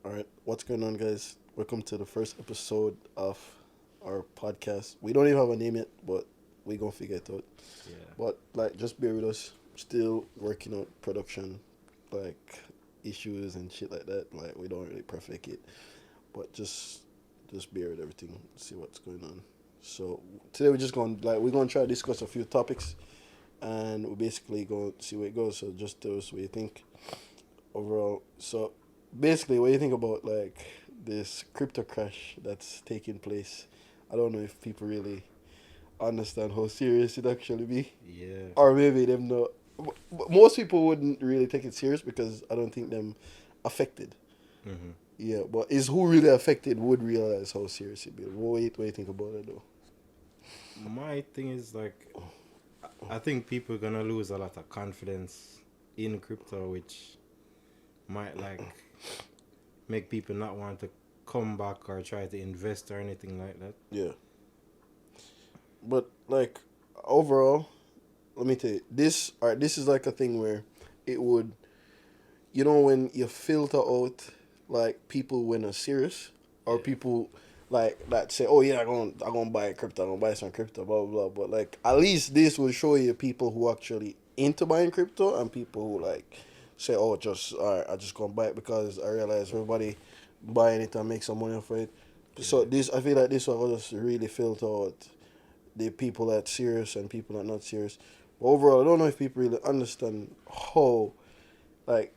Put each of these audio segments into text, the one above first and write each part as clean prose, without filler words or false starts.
All right, what's going on, guys? Welcome to the first episode of our podcast. We don't even have a name yet, but we gonna figure it out. Yeah. But just bear with us. Still working out production, like issues and shit like that. Like we don't really perfect it, but just bear with everything. See what's going on. So today we're gonna try to discuss a few topics, and we're basically going to see where it goes. So just tell us what you think overall. So basically, what do you think about like this crypto crash that's taking place? I don't know if people really understand how serious it actually be, Yeah. or maybe them not. Most people wouldn't really take it serious because I don't think them affected. hmm Yeah, but is who really affected would realize how serious it be. What do you think about it though? My thing is I think people are gonna lose a lot of confidence in crypto, which might make people not want to come back or try to invest or anything like that. Yeah, but like overall, let me tell you this. All right, this is like a thing where it would, when you filter out like people when are serious or Yeah. people like that say, oh yeah, I'm gonna buy crypto, I'm gonna buy some crypto, blah blah blah. But like at least this will show you people who actually into buying crypto and people who like say, oh, just all right, I just gonna buy it because I realize everybody buying it and make some money off it. So Yeah. this, I feel like this will just really filter out the people that serious and people that not serious. But overall, I don't know if people really understand how like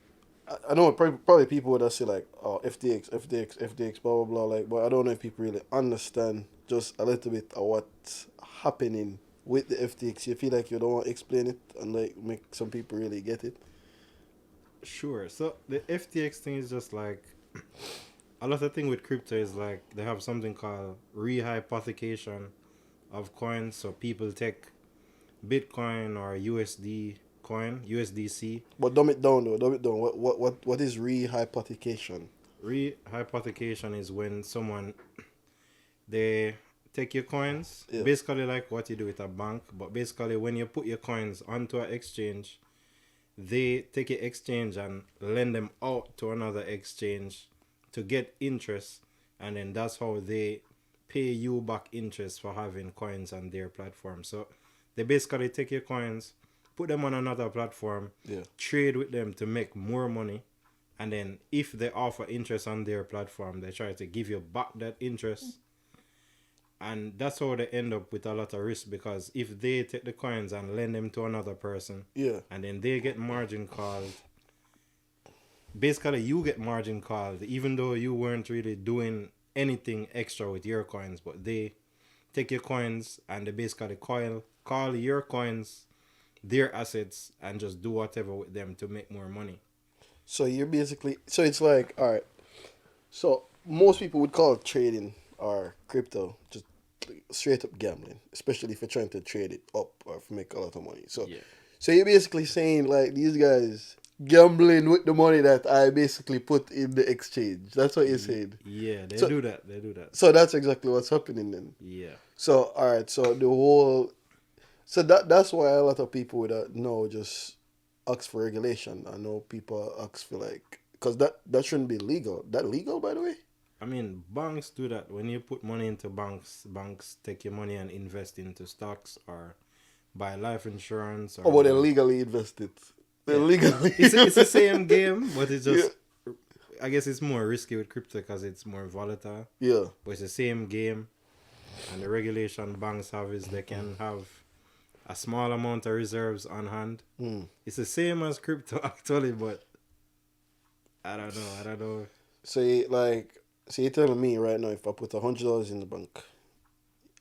I know probably people would say like, oh, FTX, FTX, FTX, blah blah blah. Like, but I don't know if people really understand just a little bit of what's happening with the FTX. You feel like you don't want to explain it and like make some people really get it. Sure. So the FTX thing is just like a lot of thing with crypto is like they have something called rehypothecation of coins. So people take Bitcoin or USD coin, USDC. But dumb it down though. Dumb it down. What is rehypothecation? Rehypothecation is when someone they take your coins, Yeah. basically like what you do with a bank, but basically when you put your coins onto an exchange, they take your exchange and lend them out to another exchange to get interest, and then that's how they pay you back interest for having coins on their platform. So they basically take your coins, put them on another platform, Yeah. trade with them to make more money, and then if they offer interest on their platform, they try to give you back that interest. And that's how they end up with a lot of risk, because if they take the coins and lend them to another person Yeah. and then they get margin called, basically you get margin called even though you weren't really doing anything extra with your coins, but they take your coins and they basically call your coins their assets and just do whatever with them to make more money. So you're basically so it's like all right. So most people would call trading or crypto just straight up gambling, especially if you're trying to trade it up or if you make a lot of money. So Yeah. so you're basically saying like these guys gambling with the money that I basically put in the exchange. That's what you're saying. Yeah, they So do that. They do that. so that's exactly what's happening then. Yeah. So all right, so the whole so that's why a lot of people would know just ask for regulation. I know people ask for like because that shouldn't be legal. That legal by the way? I mean, banks do that. When you put money into banks, banks take your money and invest into stocks or buy life insurance Oh, or but they buy. legally invested. They Yeah, legally. it's the same game, but it's Yeah, just, I guess it's more risky with crypto because it's more volatile. yeah. But it's the same game, and the regulation banks have is they can have a small amount of reserves on hand. Hmm. It's the same as crypto actually, but I don't know. I don't know. So so you're telling me right now if I put $100 in the bank,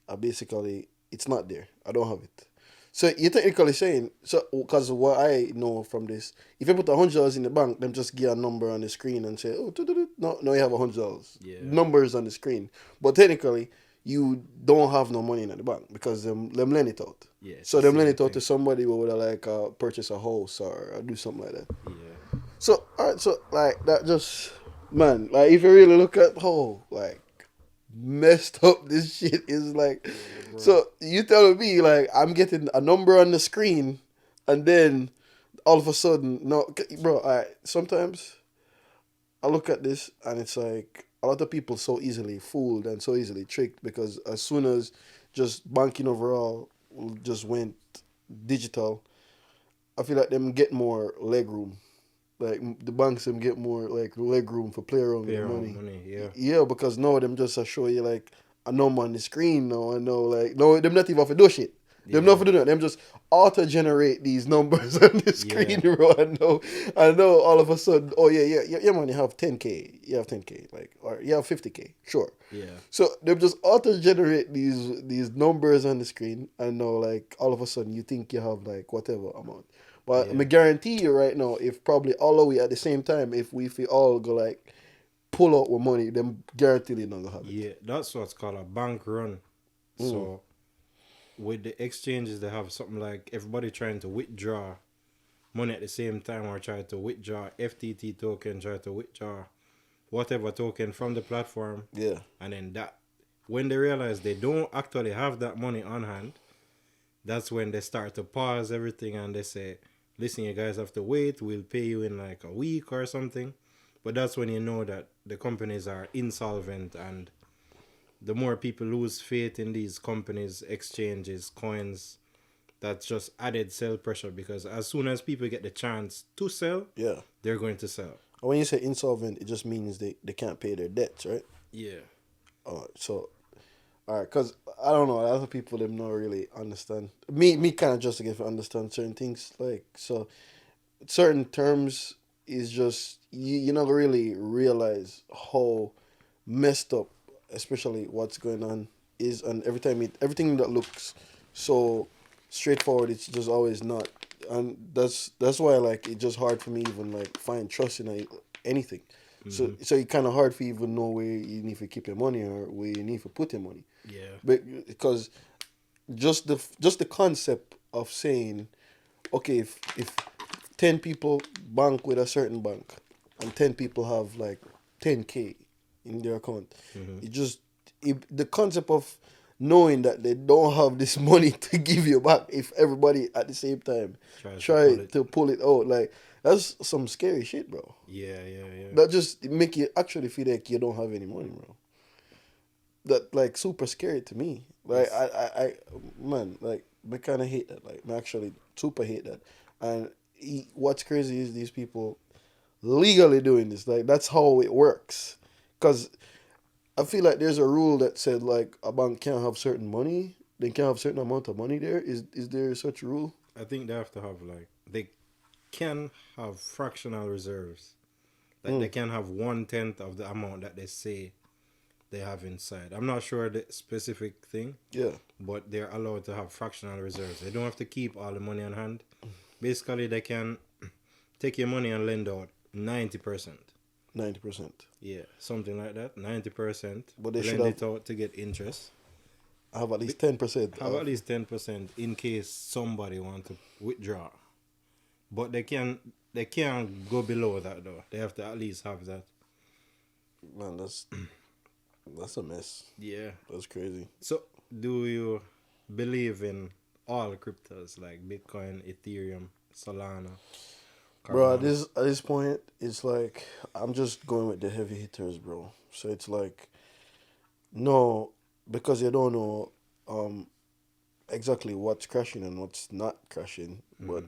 I basically it's not there. I don't have it. So you're technically saying so because what I know from this, if you put $100 in the bank, them just get a number on the screen and say, oh, no, you have $100. Yeah. Numbers on the screen, but technically you don't have no money in the bank because them lend it out. Yeah, it's So the them lend same it out to thing. somebody who would like purchase a house or do something like that. Yeah. So alright, so like that just man, like if you really look at how like messed up this shit is like Yeah, bro. so you telling me like I'm getting a number on the screen and then all of a sudden no bro, alright, sometimes I look at this and it's like a lot of people so easily fooled and so easily tricked because as soon as just banking overall just went digital, I feel like them get more leg room. Like the banks them get more like leg room for play around with Pay the around money. money, yeah. Yeah, because now them just show you like a number on the screen now. I know like no, them not even have to do shit. Them not Yeah. for do that. Them just auto generate these numbers on the screen, Yeah. bro. I know. All of a sudden, oh yeah, man, you have 10K. You have 10K, like or you have 50K, sure. Yeah. So them just auto generate these numbers on the screen, and now like all of a sudden you think you have like whatever amount. But Yeah. I guarantee you right now, if probably all of we at the same time, if we all go like pull out our money, then guaranteed they not gonna have it. Yeah. That's what's called a bank run. So with the exchanges, they have something like everybody trying to withdraw money at the same time, or try to withdraw FTT token, try to withdraw whatever token from the platform. Yeah. And then that, when they realize they don't actually have that money on hand, that's when they start to pause everything and they say, listen, you guys have to wait, we'll pay you in like a week or something. But that's when you know that the companies are insolvent, and the more people lose faith in these companies, exchanges, coins, that's just added sell pressure, because as soon as people get the chance to sell, Yeah. they're going to sell. When you say insolvent, it just means they can't pay their debts, right? Yeah. So, all right, because I don't know, a lot of people them not really understand. Me kind of just to get to understand certain things, like so, certain terms is just you not really realize how messed up, especially what's going on is, and everything that looks so straightforward, it's just always not, and that's why like it's just hard for me even like find trust in anything. So it's kind of hard for you even know where you need to keep your money or where you need to put your money. Yeah. But because just the concept of saying, okay, if 10 people bank with a certain bank and 10 people have like 10K in their account, it just the concept of knowing that they don't have this money to give you back if everybody at the same time try to pull it out, like that's some scary shit, bro. Yeah. That just make you actually feel like you don't have any money, bro. That like super scary to me. Like Yes. I man, like I kind of hate that. Like I actually super hate that. And what's crazy is these people legally doing this. Like that's how it works. Cause I feel like there's a rule that said like a bank can't have certain money. They can't have certain amount of money there. Is there such a rule? I think they have to have like, they can have fractional reserves. Like they can have 1/10 of the amount that they say they have inside. I'm not sure the specific thing, Yeah. but they're allowed to have fractional reserves. They don't have to keep all the money on hand. Basically, they can take your money and lend out 90%. 90%. Yeah, something like that. 90%. But they should lend have it out to get interest. have at least 10%. Have at least 10% in case somebody want to withdraw. But they can't go below that though. They have to at least have that. Man, that's a mess. Yeah. That's crazy. So, do you believe in all cryptos like Bitcoin, Ethereum, Solana, Bro, Cardano? at this point, it's like I'm just going with the heavy hitters, bro. So it's like no, because you don't know exactly what's crashing and what's not crashing. But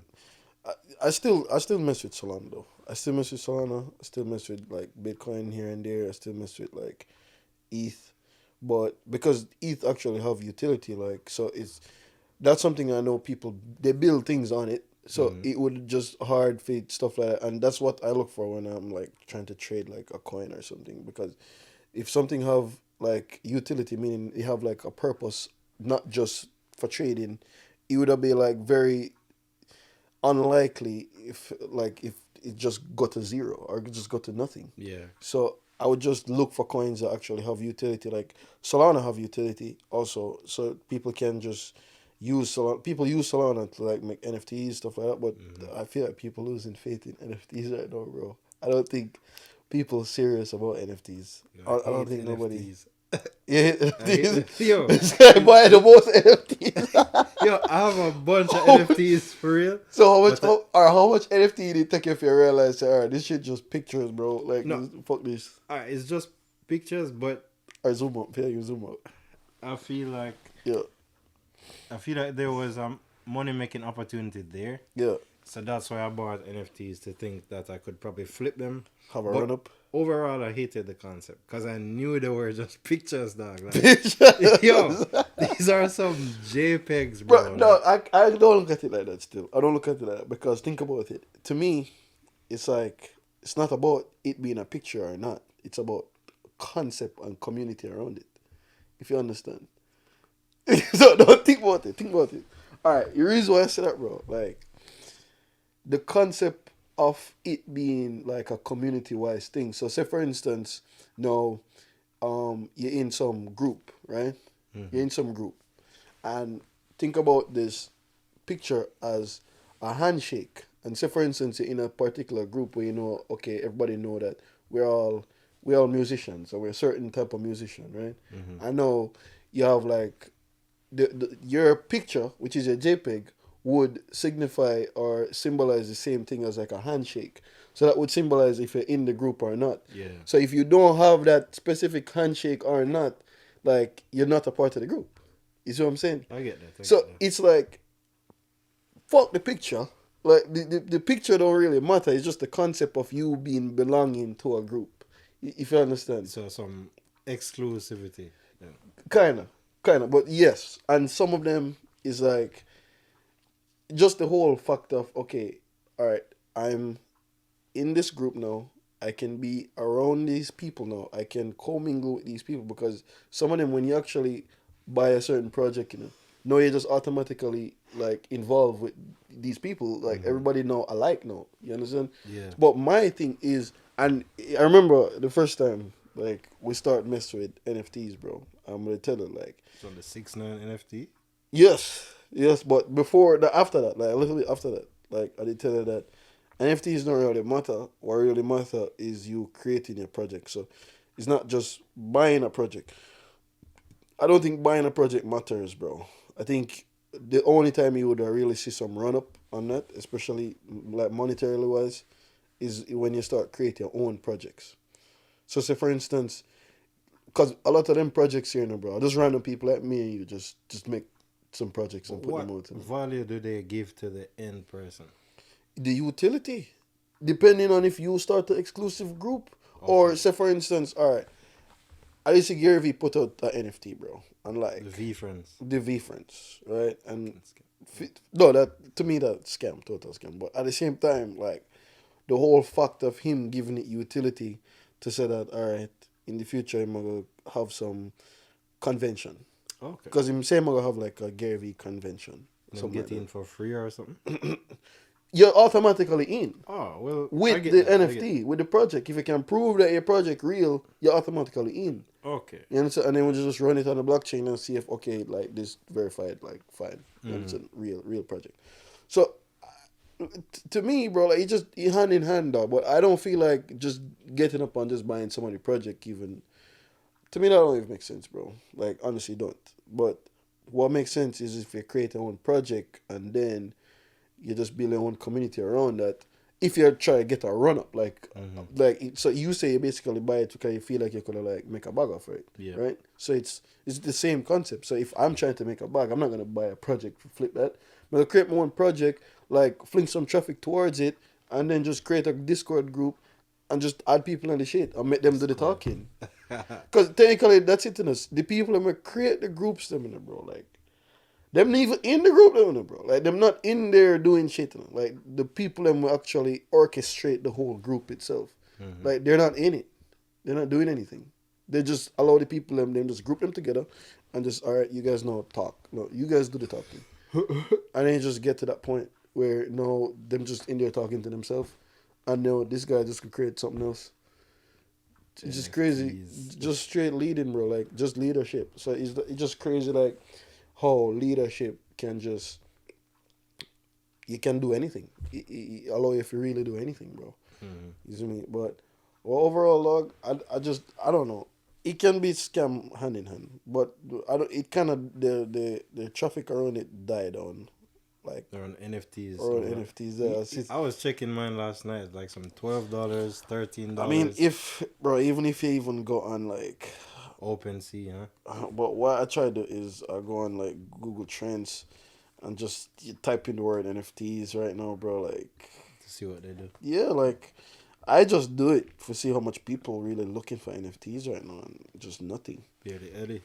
I still mess with Solana though. I still mess with Solana. I still mess with like Bitcoin here and there. I still mess with like ETH, but because ETH actually have utility, like so that's something I know people they build things on it. So it would just hard fit stuff like that, and that's what I look for when I'm like trying to trade like a coin or something. Because if something have like utility, meaning it have like a purpose, not just for trading, it would be like very unlikely if it just got to zero or it just got to nothing. Yeah. So I would just look for coins that actually have utility. Like Solana have utility also, so people can just use Solana. People use Solana to like make NFTs stuff like that. But I feel like people losing faith in NFTs right now, bro. I don't think people serious about NFTs. I I don't hate think nobody. NFTs. Yeah, Yo, this guy buying the most NFTs. yo, I have a bunch of NFTs for real. So how much? But, How much NFT did it take you if you realize? Alright, this shit just pictures, bro. Like, no, fuck this. it's just pictures, but Alright, zoom up. Yeah, you zoom up. I feel like Yeah, there was a money making opportunity there. yeah. So that's why I bought NFTs to think that I could probably flip them. Have a But run up. overall, I hated the concept because I knew they were just pictures, dog. Like, Yo, yo, these are some JPEGs, bro. bro. No, I don't look at it like that. Still, I don't look at it like that because think about it. To me, it's like it's not about it being a picture or not. It's about concept and community around it. If you understand. So don't think about it. Think about it. All right. The reason why I say that, bro, like the concept of it being like a community-wise thing. So, say for instance, now, you're in some group, right? You're in some group, and think about this picture as a handshake. And say for instance, you're in a particular group where you know, okay, everybody know that we're all musicians, or we're a certain type of musician, right? I know you have like your picture, which is a JPEG, would signify or symbolize the same thing as like a handshake. So that would symbolize if you're in the group or not. Yeah. So if you don't have that specific handshake or not, like you're not a part of the group. You see what I'm saying? I get that. So it's like, fuck the picture. Like the picture don't really matter. It's just the concept of you being belonging to a group. If you understand. So some exclusivity. Yeah. Kinda. But yes, and some of them is like just the whole fact of, okay, all right, I'm in this group now. I can be around these people now. I can commingle with these people because some of them, when you actually buy a certain project, now you're just automatically like involved with these people. Like everybody now alike now. You understand? Yeah. But my thing is, and I remember the first time like we start messing with NFTs, bro. I'm gonna tell you like. So the 6ix9ine NFT. Yes, but before that, after that, like a little bit after that, like I did tell her that NFTs don't really matter. What really matter is you creating your project. So it's not just buying a project. I don't think buying a project matters, bro. I think the only time you would really see some run up on that, especially like monetarily wise, is when you start creating your own projects. So say for instance, because a lot of them projects here, bro, just random people like me and you just make some projects and put What them out. value do they give to the end person? The utility, depending on if you start an exclusive group or say for instance, all right, I used to Gary V put out the NFT, bro, and like the V friends, right? And no, that to me that scam, total scam. But at the same time, like the whole fact of him giving it utility to say that, all right, in the future I'm gonna have some convention. Okay. Because him say I'm gonna have like a Gary V convention. Some get in for free or something. You're automatically in. Oh well. With the NFT, with the project. If you can prove that your project real, you're automatically in. Okay. You understand? And then we just run it on the blockchain and see if okay, like this verified, like fine. It's a real project. So to me, bro, like it's just hand in hand, dog. But I don't feel like just getting up and just buying somebody's project even. To me, that don't even make sense, bro. Like honestly, don't. But what makes sense is if you create your own project and then you just build your own community around that. If you try to get a run up, like so you say you basically buy it because you feel like you're gonna like make a bag off it, right? So it's the same concept. So if I'm trying to make a bag, I'm not gonna buy a project to flip that. I'm gonna create my own project, like fling some traffic towards it, and then just create a Discord group and just add people in the shit and make them do the talking. Because technically that's it in us. The people that create the groups, them in it, bro, like. Them not even in the group, bro. Like, them not in there doing shit. Like, the people them will actually orchestrate the whole group itself. Like, they're not in it. They're not doing anything. They just allow the people them just group them together and just, all right, you guys know talk. No, you guys do the talking. And then you just get to that point where, no, them just in there talking to themselves. And no, this guy just could create something else. It's just crazy. Just straight leading, bro. Like, just leadership. So it's just crazy, like, how leadership can just, you can do anything. It allow you if you really do anything, bro. You see me? But well, overall, log, I don't know. it can be scam hand in hand, but I don't. It kind of the traffic around it died on, like They're on NFTs. around NFTs. There, I was checking mine last night, like some $12, $13. I mean, if bro, even if you even go on like, OpenSea, huh? but what I try to do is I go on like Google Trends and just you type in the word NFTs right now, bro. Like, To see what they do. yeah, like I just do it to see how much people really looking for NFTs right now, and just nothing. Barely Eddie.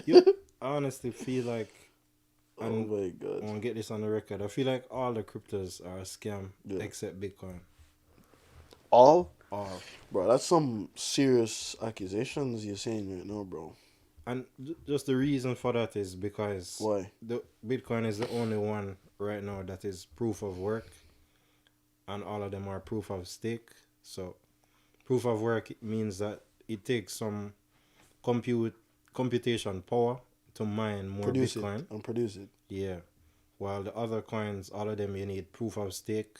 You honestly feel like, Oh and my I god. want to get this on the record, I feel like all the cryptos are a scam Yeah. except Bitcoin. All? All. Bro, that's some serious accusations you're saying right now, bro. And just the reason for that is because Why? the Bitcoin is the only one right now that is proof of work, and all of them are proof of stake. So proof of work means that it takes some computation power to mine more Produce Bitcoin. it and produce it. Yeah. While the other coins, all of them, you need proof of stake,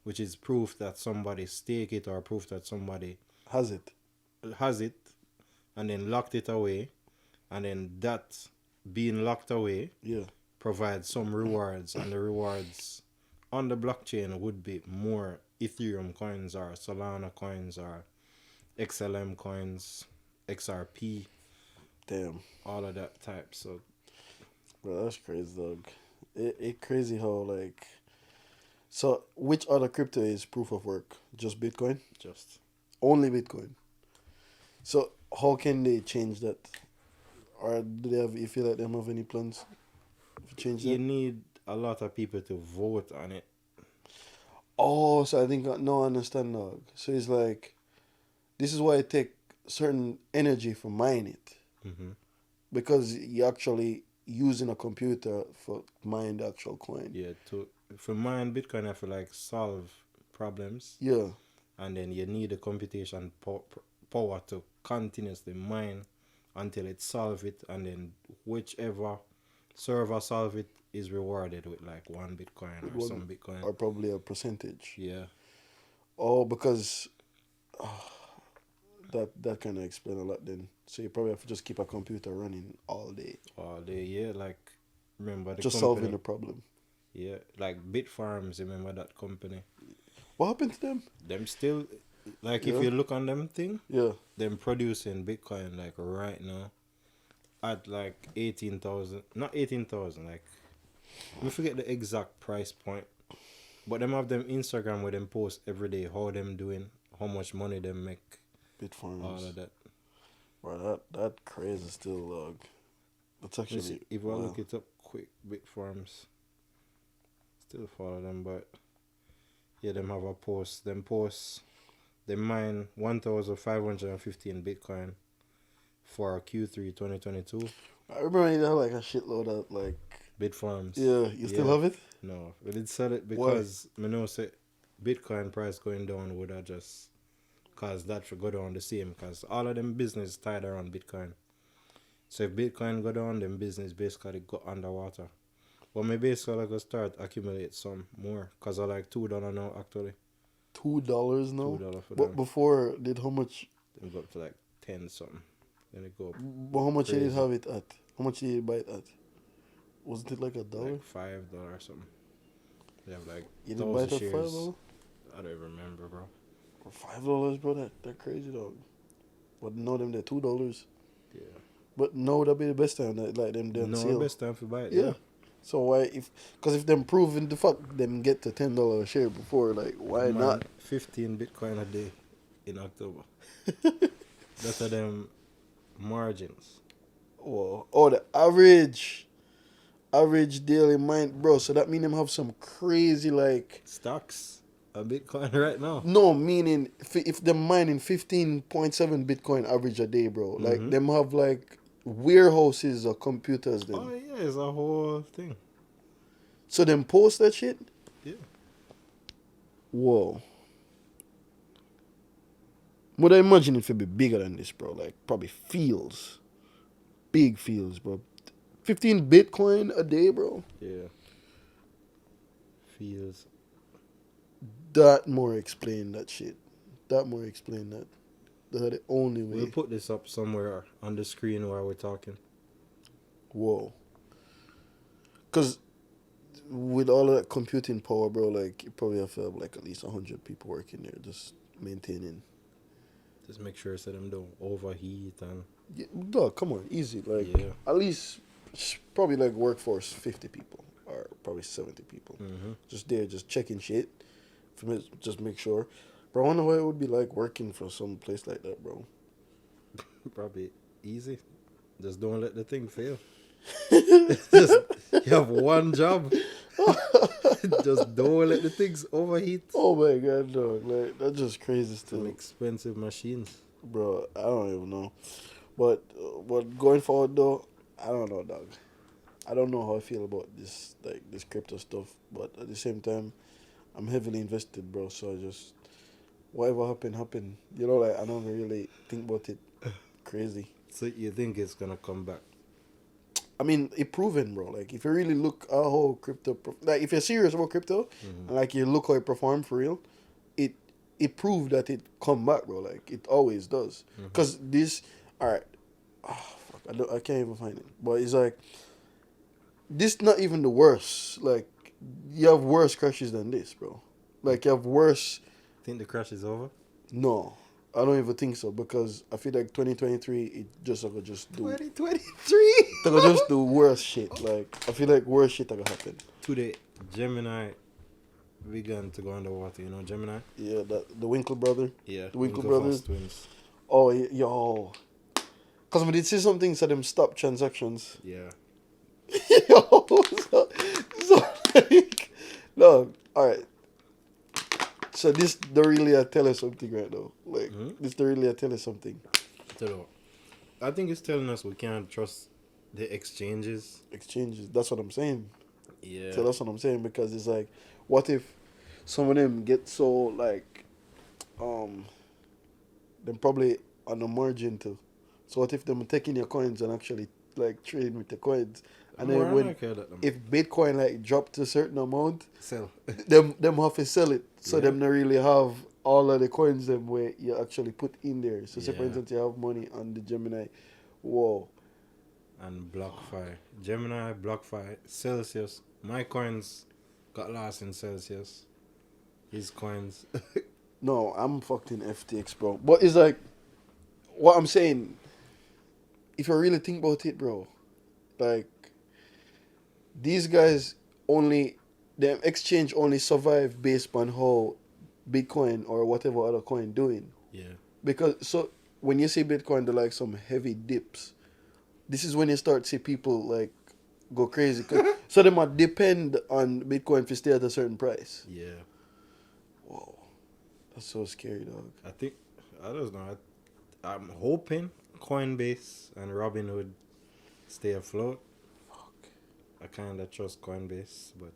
which is proof that somebody stake it or proof that somebody Has it? has it and then locked it away, and then that being locked away Yeah. provides some rewards, and the rewards on the blockchain would be more Ethereum coins or Solana coins or XLM coins, XRP, Damn. all of that type. So Bro, that's crazy, dog. It crazy how, like... So, which other crypto is proof of work? Just Bitcoin? just Only Bitcoin. So, how can they change that? Or do they have, you feel like they have any plans to change you that? need a lot of people to vote on it. Oh, so I think, no, I understand, dog. So, it's like, this is why it take certain energy for mine it. Mm-hmm. Because you're actually using a computer for mine the actual coin. Yeah, to for mine Bitcoin, I feel like solve problems, Yeah. and then you need the computation power to continuously mine until it solve it, and then whichever server solve it is rewarded with like 1 Bitcoin or One- some Bitcoin. Or probably a percentage. Yeah, Oh, because that kind of explain a lot then. So you probably have to just keep a computer running all day. all day. Yeah, like remember the Just company. solving the problem. Yeah, like Bitfarms. Remember that company? What happened to them? Them still, like Yeah. if you look on them thing, Yeah. them producing Bitcoin like right now at like 18,000, not 18,000, like I forget the exact price point, but them have them Instagram where them post every day how them doing, how much money them make, Bitfarms. all of that. Bro, that crazy still, dog. That's Let me actually... see, if I wow. look it up quick, Bitfarms, still follow them, but yeah, them have a post. They mine 1,515 Bitcoin for Q3 2022. I remember you had like a shitload of like... Bitfarms. Yeah, you still Yeah. have it? No, we did sell it because me know say Bitcoin price going down would have just cause that should go down the same, because all of them business tied around Bitcoin. So if Bitcoin go down, then business basically go underwater. But me basically go start accumulate some more, because I like $2 now actually. $2 now? $2 for But them. before, did how much... Then go up to like 10 something. Then it go up But how much did you Crazy. have it at? How much did you buy it at? Wasn't it like $1? like $5 or something. They have like You didn't buy it 1,000 at shares. $5? I don't even remember, bro. For $5, bro, that crazy, dog. But now them they're $2. Yeah. But no, that'd be the best time that like them damn No, sale. best time to buy it. Yeah. So why if them proving the fuck them get to $10 a share before, like why Man, not? 15 Bitcoin a day in October. That's are them margins. Oh, the average daily mine, bro. So that mean them have some crazy like Stocks a Bitcoin right now. no meaning if them mining 15.7 Bitcoin average a day, bro. Like Mhm. them have like warehouses or computers then. Oh yeah, it's a whole thing. So them post that shit. Yeah. Whoa. Would I imagine it would be bigger than this, bro? Like probably fields, big fields, bro. 15 Bitcoin a day, bro. Yeah. Feels. That more explain that shit. That more explain that. They're the only way. We'll put this up somewhere on the screen while we're talking. Whoa. Because with all of that computing power, bro, like, you probably have to have, like, at least 100 people working there just maintaining. Just make sure so them don't overheat and... Yeah, dog, come on, easy. Like, Yeah. at least probably, like, workforce 50 people or probably 70 people. Mm-hmm. Just there, just checking shit. Just make sure. Bro, I wonder what it would be like working for some place like that, bro. Probably easy. Just don't let the thing fail. Just, you have one job. Just don't let the things overheat. Oh my god, dog. Like, that's just crazy Some still. expensive machines. Bro, I don't even know. But going forward though, I don't know, dog. I don't know how I feel about this, like, this crypto stuff. But at the same time, I'm heavily invested, bro. So I just, whatever happen. You know, like, I don't really think about it crazy. So you think it's gonna come back? I mean, it proven, bro. Like, if you really look at how crypto, like, if you're serious about crypto, and, like, you look how it performed for real, it proved that it come back, bro. Like, it always does. Because this, all right, fuck, I can't even find it. But it's like, this not even the worst. Like, you have worse crashes than this, bro. Like, you have worse. Think the crash is over? No, I don't even think so, because I feel like 2023, it just gonna just do. 2023. They're gonna just do worse shit. Like, I feel like worse shit are gonna happen. Today, Gemini began to go underwater. You know Gemini? Yeah, the Winkle brother. Yeah. The Winkle brothers. Twins. Oh, yo. Because we did see something so them stop transactions. Yeah. Yo, so like, no, alright. So this the really tell us something right now. Like, this the really tell us something. I think it's telling us we can't trust the exchanges. Exchanges, that's what I'm saying. Yeah. So that's what I'm saying, because it's like, what if some of them get so, like, them probably on the margin too. So what if them taking your coins and actually, like, trading with the coins, and then when if Bitcoin, like, drop to a certain amount, sell, them have to sell it. So Yeah. them not really have all of the coins them where you actually put in there. So say for Yeah. instance you have money on the Gemini, whoa, and BlockFi. Gemini, BlockFi, Celsius. My coins got lost in Celsius. His coins. no, I'm fucked in FTX, bro. But it's like, what I'm saying, if you really think about it, bro, like, these guys only, the exchange only survive based on how Bitcoin or whatever other coin doing. Yeah. Because, so, when you see Bitcoin, they're like some heavy dips. This is when you start to see people, like, go crazy. So they might depend on Bitcoin to stay at a certain price. Yeah. Whoa. That's so scary, dog. I don't know. I'm hoping Coinbase and Robinhood stay afloat. Fuck. I kind of trust Coinbase, but...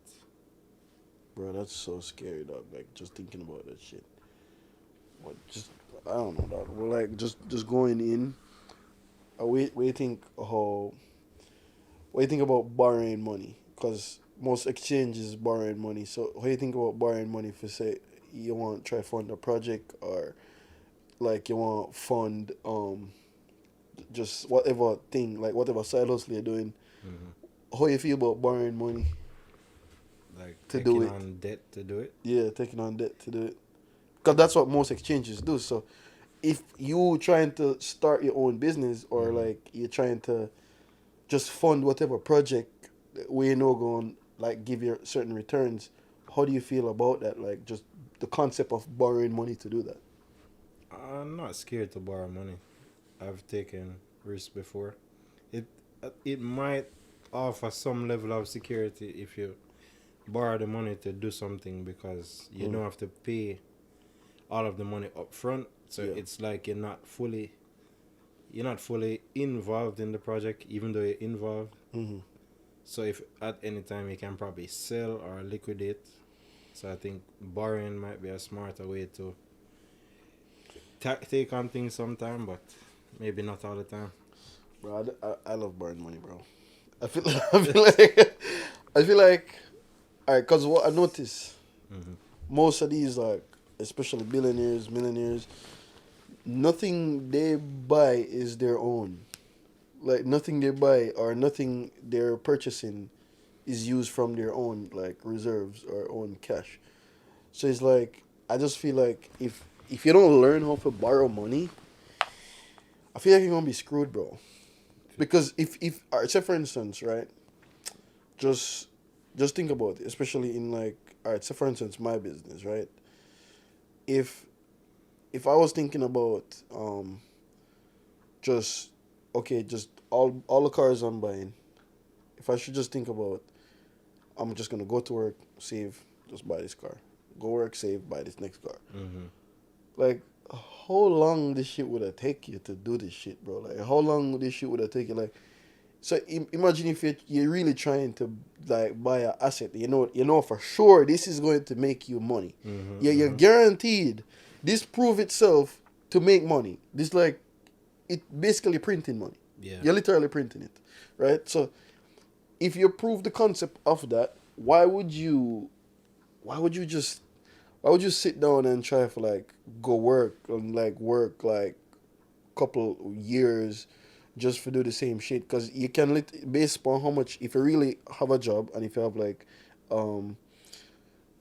Bro, that's so scary, dog. Like, just thinking about that shit. What, just, I don't know, dog. We're like, just going in. What do you think about borrowing money? Because most exchanges borrowing money. So, what do you think about borrowing money for, say, you want to try fund a project, or, like, you want fund, just whatever thing, like, whatever side hustle you're doing. How do you feel about borrowing money? Like, To do taking it. on debt to do it? Yeah, taking on debt to do it. Because that's what most exchanges do. So, if you trying to start your own business, or like you're trying to just fund whatever project where you know going, like, give you certain returns, how do you feel about that? Like, just the concept of borrowing money to do that. I'm not scared to borrow money. I've taken risks before. It might offer some level of security if you borrow the money to do something, because you don't have to pay all of the money up front. So it's like you're not fully involved in the project, even though you're involved. So if at any time you can probably sell or liquidate. So I think borrowing might be a smarter way to take on things sometime, but maybe not all the time. Bro, I love borrowing money, bro. I feel like, alright, because what I notice, most of these, like, especially billionaires, millionaires, nothing they buy is their own. Like nothing they buy or nothing they're purchasing is used from their own like reserves or own cash. So it's like I just feel like if you don't learn how to borrow money, I feel like you're gonna be screwed, bro. Because if alright, say for instance, right, just just think about it, especially in like alright, say for instance my business, right? If if I was thinking about just okay, just all the cars I'm buying, if I should just think about I'm just gonna go to work, save, just buy this car. Go work, save, buy this next car. Mm-hmm. Like how long this shit would have take you to do this shit, bro? Like how long this shit would have taken? Like so, imagine if you're really trying to like buy an asset. You know for sure this is going to make you money. Mm-hmm. Yeah, you're guaranteed. This prove itself to make money. This like it basically printing money. Yeah. You're literally printing it, right? So if you prove the concept of that, why would you sit down and try for like go work like couple years just for do the same shit? Because you can based upon how much, if you really have a job and if you have like um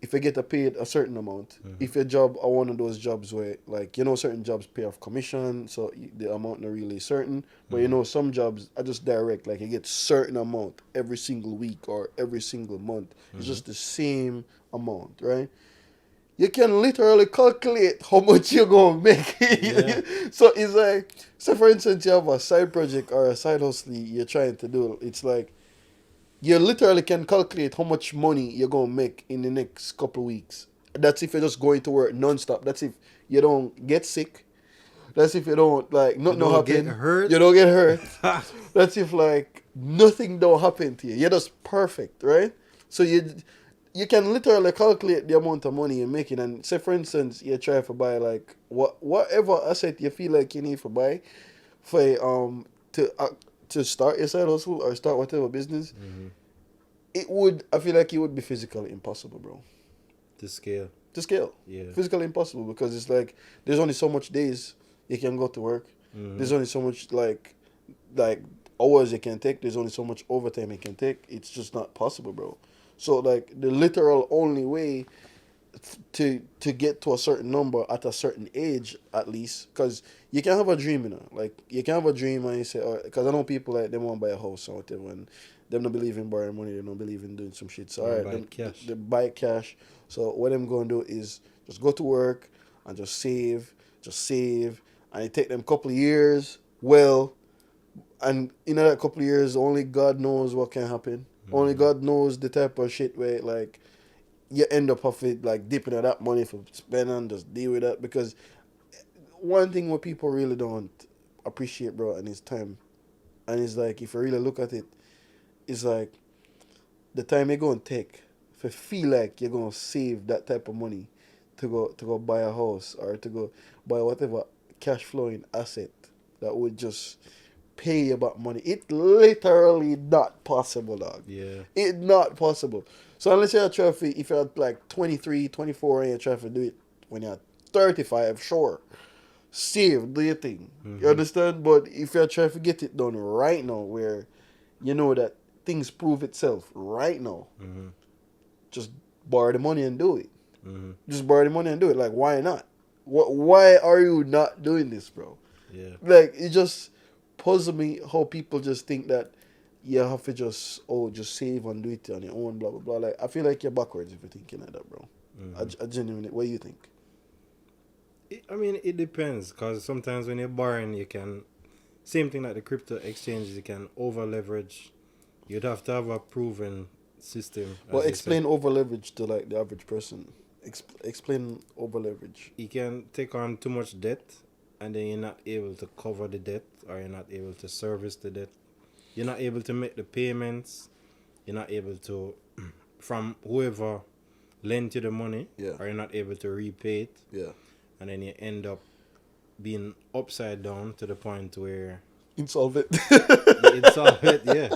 if you get a paid a certain amount, if your job are one of those jobs where like certain jobs pay off commission, so the amount not really certain, but some jobs are just direct, like you get certain amount every single week or every single month. It's just the same amount, right? You can literally calculate how much you're gonna make. Yeah. So it's like, so for instance, you have a side project or a side hustle you're trying to do. It's like you literally can calculate how much money you're gonna make in the next couple of weeks. That's if you're just going to work non-stop. That's if you don't get sick. That's if you don't like nothing don't happen. Get hurt. You don't get hurt. That's if like nothing don't happen to you. You're just perfect, right? So you can literally calculate the amount of money you're making, and say for instance you try to buy like whatever asset you feel like you need to buy for to start your side hustle or start whatever business. I feel like it would be physically impossible, bro. To scale. To scale. Yeah. Physically impossible because it's like there's only so much days you can go to work. There's only so much like hours you can take. There's only so much overtime you can take. It's just not possible, bro. So like the literal only way to get to a certain number at a certain age, at least, because you can have a dream, like you can have a dream and you say, because I know people like they want to buy a house or whatever, and them don't believe in borrowing money, they don't believe in doing some shit. So all right, they buy cash. So what I'm gonna do is just go to work and just save, and it take them a couple of years. Well, and in that couple of years, only God knows what can happen. Only God knows the type of shit where like you end up of it like dipping at that money for spending, just deal with that. Because one thing what people really don't appreciate, bro, and it's time. And it's like if you really look at it, it's like the time you're gonna take if you feel like you're gonna save that type of money to go buy a house or to go buy whatever cash flowing asset that would just pay you back money. It literally not possible, dog. Yeah. It not possible. So unless you're trying to, if you're like 23, 24 and you're trying to do it when you're 35, sure. Save, do your thing. You understand? But if you're trying to get it done right now where you know that things prove itself right now, just borrow the money and do it. Just borrow the money and do it. Like, why not? Why are you not doing this, bro? Yeah. Like, it just puzzles me how people just think that you have to just save and do it on your own, blah, blah, blah. Like, I feel like you're backwards if you're thinking like that, bro. I genuinely, what do you think? It depends, because sometimes when you're borrowing, you can, same thing like the crypto exchanges, you can over leverage. You'd have to have a proven system. Well, explain over leverage to like the average person. Explain over leverage. You can take on too much debt, and then you're not able to cover the debt, or you're not able to service the debt. You're not able to make the payments. You're not able to, from whoever lent you the money, or you're not able to repay it. Yeah. And then you end up being upside down to the point where insolvent. Insolvent, yeah.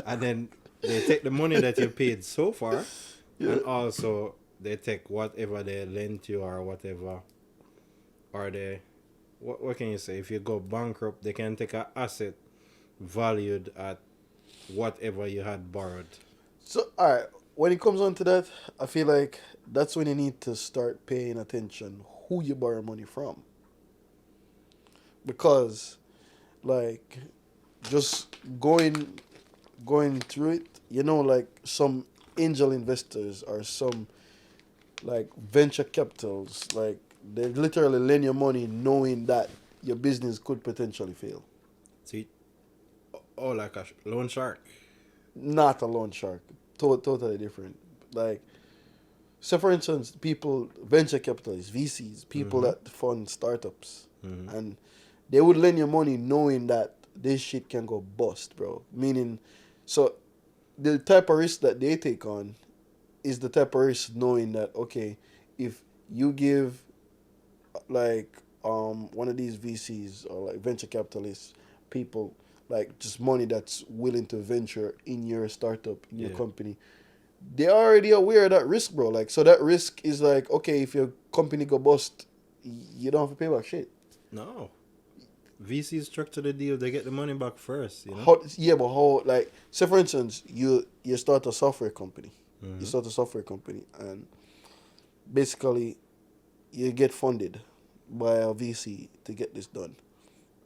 And then they take the money that you paid so far, and also they take whatever they lent you or whatever, or they what can you say? If you go bankrupt, they can take an asset valued at whatever you had borrowed. So, all right, when it comes on to that, I feel like that's when you need to start paying attention who you borrow money from. Because, like, just going through it, like some angel investors or some like venture capitals, like they literally lend you money knowing that your business could potentially fail. See, oh, like a loan shark. Not a loan shark, totally different. Like, so for instance, people, venture capitalists, VCs, people Mm-hmm. that fund startups, Mm-hmm. and they would lend you money knowing that this shit can go bust, bro. Meaning, so the type of risk that they take on is the type of risk knowing that, okay, if you give like one of these VCs or like venture capitalists people like just money that's willing to venture in your startup, in your Yeah. company, they're already aware of that risk, bro. Like, so that risk is like, okay, if your company go bust, you don't have to pay back shit. No. VC structure the deal, they get the money back first, you know? Yeah, but how, like, say for instance, you start a software company, you Mm-hmm. start a software company, and basically you get funded by a VC to get this done,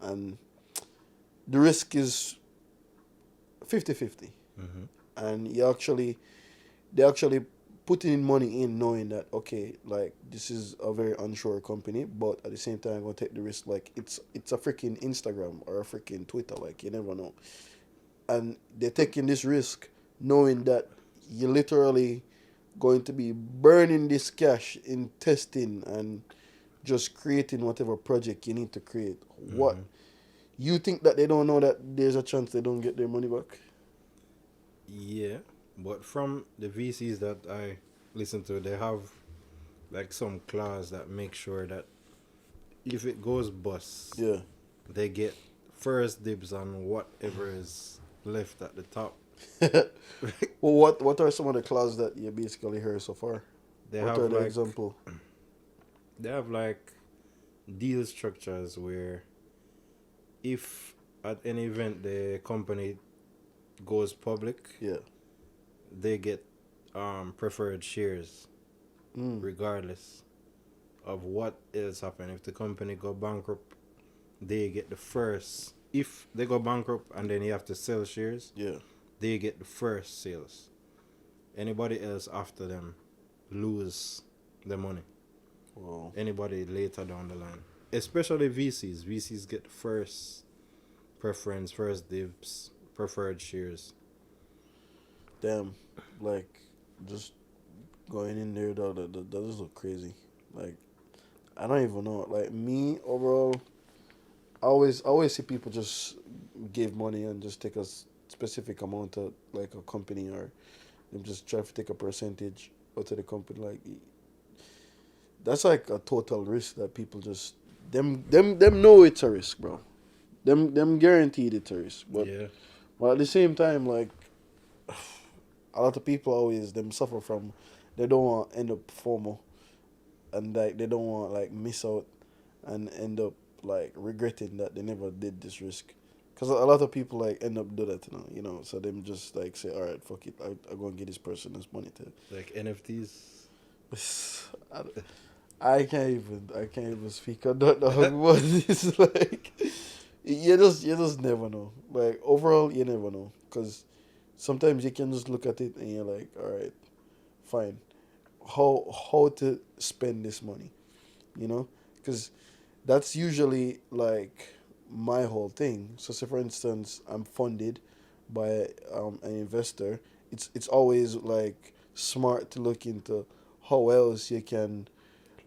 and the risk is 50-50, Mm-hmm. and they actually putting in money in knowing that, okay, like this is a very unsure company, but at the same time I'm gonna take the risk, like it's a freaking Instagram or a freaking Twitter, like you never know. And they're taking this risk knowing that you're literally going to be burning this cash in testing and just creating whatever project you need to create. What, Mm-hmm. you think that they don't know that there's a chance they don't get their money back? Yeah. But from the VCs that I listen to, they have like some clause that make sure that if it goes bust, Yeah. they get first dibs on whatever is left at the top. Well, what are some of the clauses that you basically heard so far? They What have are the like example? they have like deal structures where if at any event the company goes public, Yeah. they get preferred shares Mm. regardless of what is happening. If the company go bankrupt, they get the first. If they go bankrupt and then you have to sell shares, Yeah. they get the first sales. Anybody else after them lose the money. Well, Anybody later down the line, especially VCs. VCs get first preference, first dibs, preferred shares. damn. Like, just going in there, though, that does look crazy. Like, I don't even know. Like, me, overall, I always see people just give money and just take a specific amount to, like, a company, or them just try to take a percentage out of the company. Like, that's like a total risk that people just, them know it's a risk, bro. Them guaranteed it's a risk. Yeah. But at the same time, like, a lot of people always them suffer from, they don't want to end up FOMO, and like they don't want like miss out and end up like regretting that they never did this risk. Cause a lot of people like end up do that, So them just like say, all right, fuck it, I'm gonna give this person this money to. Like NFTs. I, I can't even speak on that, dog. But it's like you just never know. Like overall, you never know, cause sometimes you can just look at it and you're like, all right, fine. How to spend this money, Because that's usually like my whole thing. So, say for instance, I'm funded by an investor. It's always like smart to look into how else you can,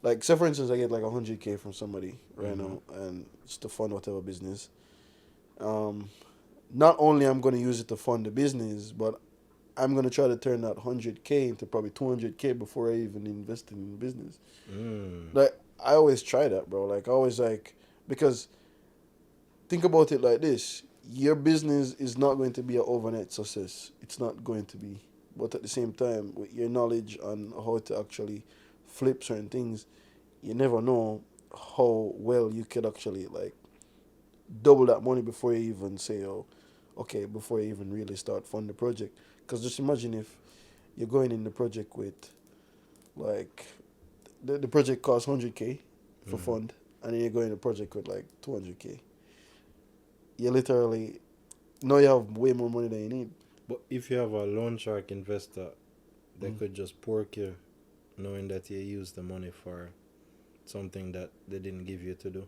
like, say for instance, I get like 100K from somebody right Mm-hmm. now, and it's to fund whatever business. Um, Not only I'm gonna use it to fund the business, but I'm gonna try to turn that 100K into probably 200K before I even invest in business. Mm. Like, I always try that, bro. Like, I always like, because think about it like this: your business is not going to be an overnight success. It's not going to be. But at the same time, with your knowledge on how to actually flip certain things, you never know how well you could actually like double that money before you even say, oh, okay, before you even really start fund the project. Because just imagine if you're going in the project with like the project costs 100K for Mm-hmm. fund, and then you're going in the project with like 200K. You literally now you have way more money than you need. But if you have a loan shark investor, they Mm. could just pork you, knowing that you use the money for something that they didn't give you to do.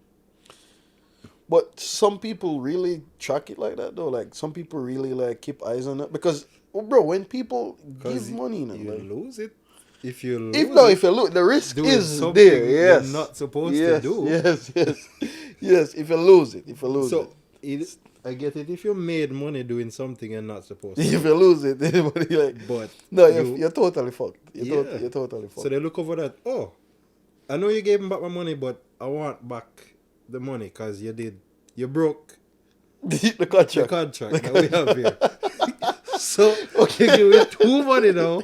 But some people really track it like that though. Like some people really like keep eyes on it because, well, bro, when people give Because money, you know, you like lose it. If you if lose no, it, if you look, the risk doing is there. something you're Yes, not supposed to yes, do. yes, yes, yes. If you lose it, if you lose it, So I get it. If you made money doing something you're not supposed to if do, you lose it, everybody like, but no, you, you're totally fucked. yeah. You're totally So fucked. they look over that. Oh, I know you gave me back my money, but I want back the money because you broke The the contract. contract that we have here. So you Okay. give me too money now.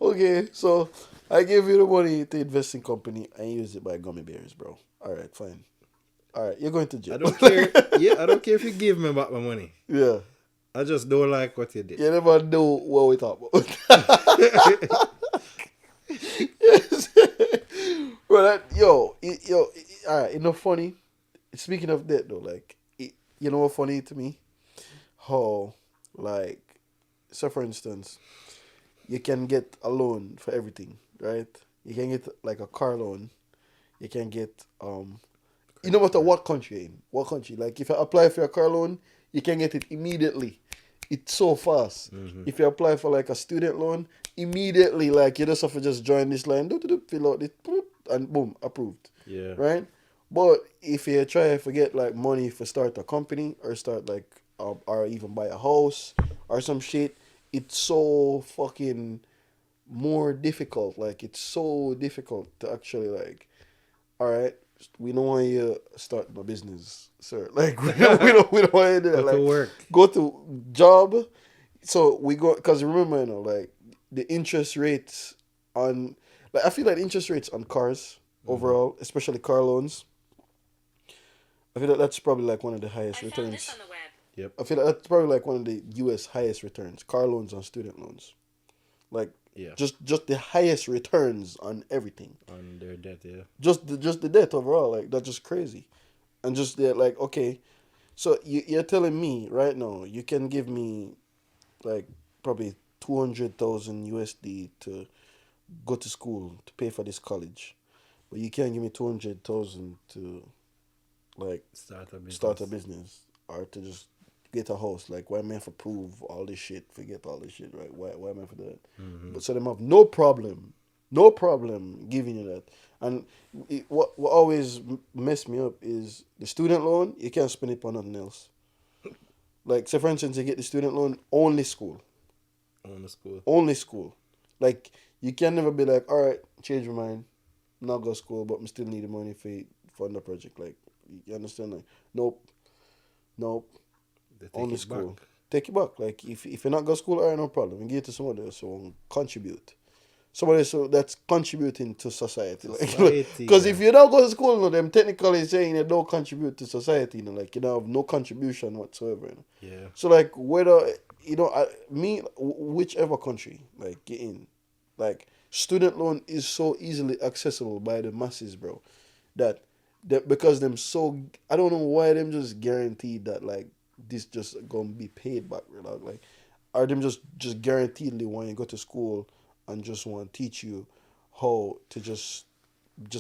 Okay, so I gave you the money to invest in company and you use it buy gummy bears, bro. All right, fine. All right, you're going to I jail. don't care. Yeah, I don't care if you give me back my money. Yeah, I just don't like what you did. you never know what we talk about. Yes. Bro, all right, you know, funny. Speaking of that though, like, you know what funny to me? How, like, so for instance, you can get a loan for everything, right? You can get like a car loan. You can get no Credit matter card. what country you're in, what country. Like if you apply for a car loan, you can get it immediately. It's so fast. Mm-hmm. If you apply for like a student loan, immediately like you just have to just join this line, fill out it, and boom, approved. Yeah. Right? But if you try to get like money for start a company or start like or even buy a house or some shit, it's so fucking more difficult. Like it's so difficult to actually like, all right, we don't want you to start my business, sir. Like we don't want you to do that. Go to Like work. go to job. So we go because remember, you know, like the interest rates on like I feel like interest rates on cars Mm-hmm. overall, especially car loans. I feel like that's probably like one of the highest I found this returns. on the web. Yep. I feel like that's probably like one of the U.S. highest returns. Car loans on student loans, like Yeah. just the highest returns on everything. On their debt, yeah. Just the debt overall, like that's just crazy. And just they're like, okay, so you're telling me right now you can give me like probably 200,000 USD to go to school to pay for this college, but you can't give me 200,000 to like Start a business. start a business or to just get a house. Like, why am I have to prove all this shit? Forget all this shit, right? Why am I for that? Mm-hmm. But so them have no problem giving you that. And what always messed me up is the student loan. You can't spend it on nothing else. Like, say for instance, you get the student loan On the school. only school. Like, you can never be like, all right, change my mind, not go to school, but I still need the money for the project. Like, you understand? Like, nope. They take Only it school. back. Take it back. Like if you're not go to school, alright, no problem. You give it to somebody else who contribute. Somebody else that's contributing to society. Society, Because yeah. if you don't go to school, you know, them technically saying you don't contribute to society, you know, like you don't have no contribution whatsoever. You know? Yeah. So like whether you know whichever country like get in, like student loan is so easily accessible by the masses, bro. That because them so I don't know why them just guaranteed that like this just gonna be paid back, you know? Like are them just guaranteedly want you go to school and just want to teach you how to just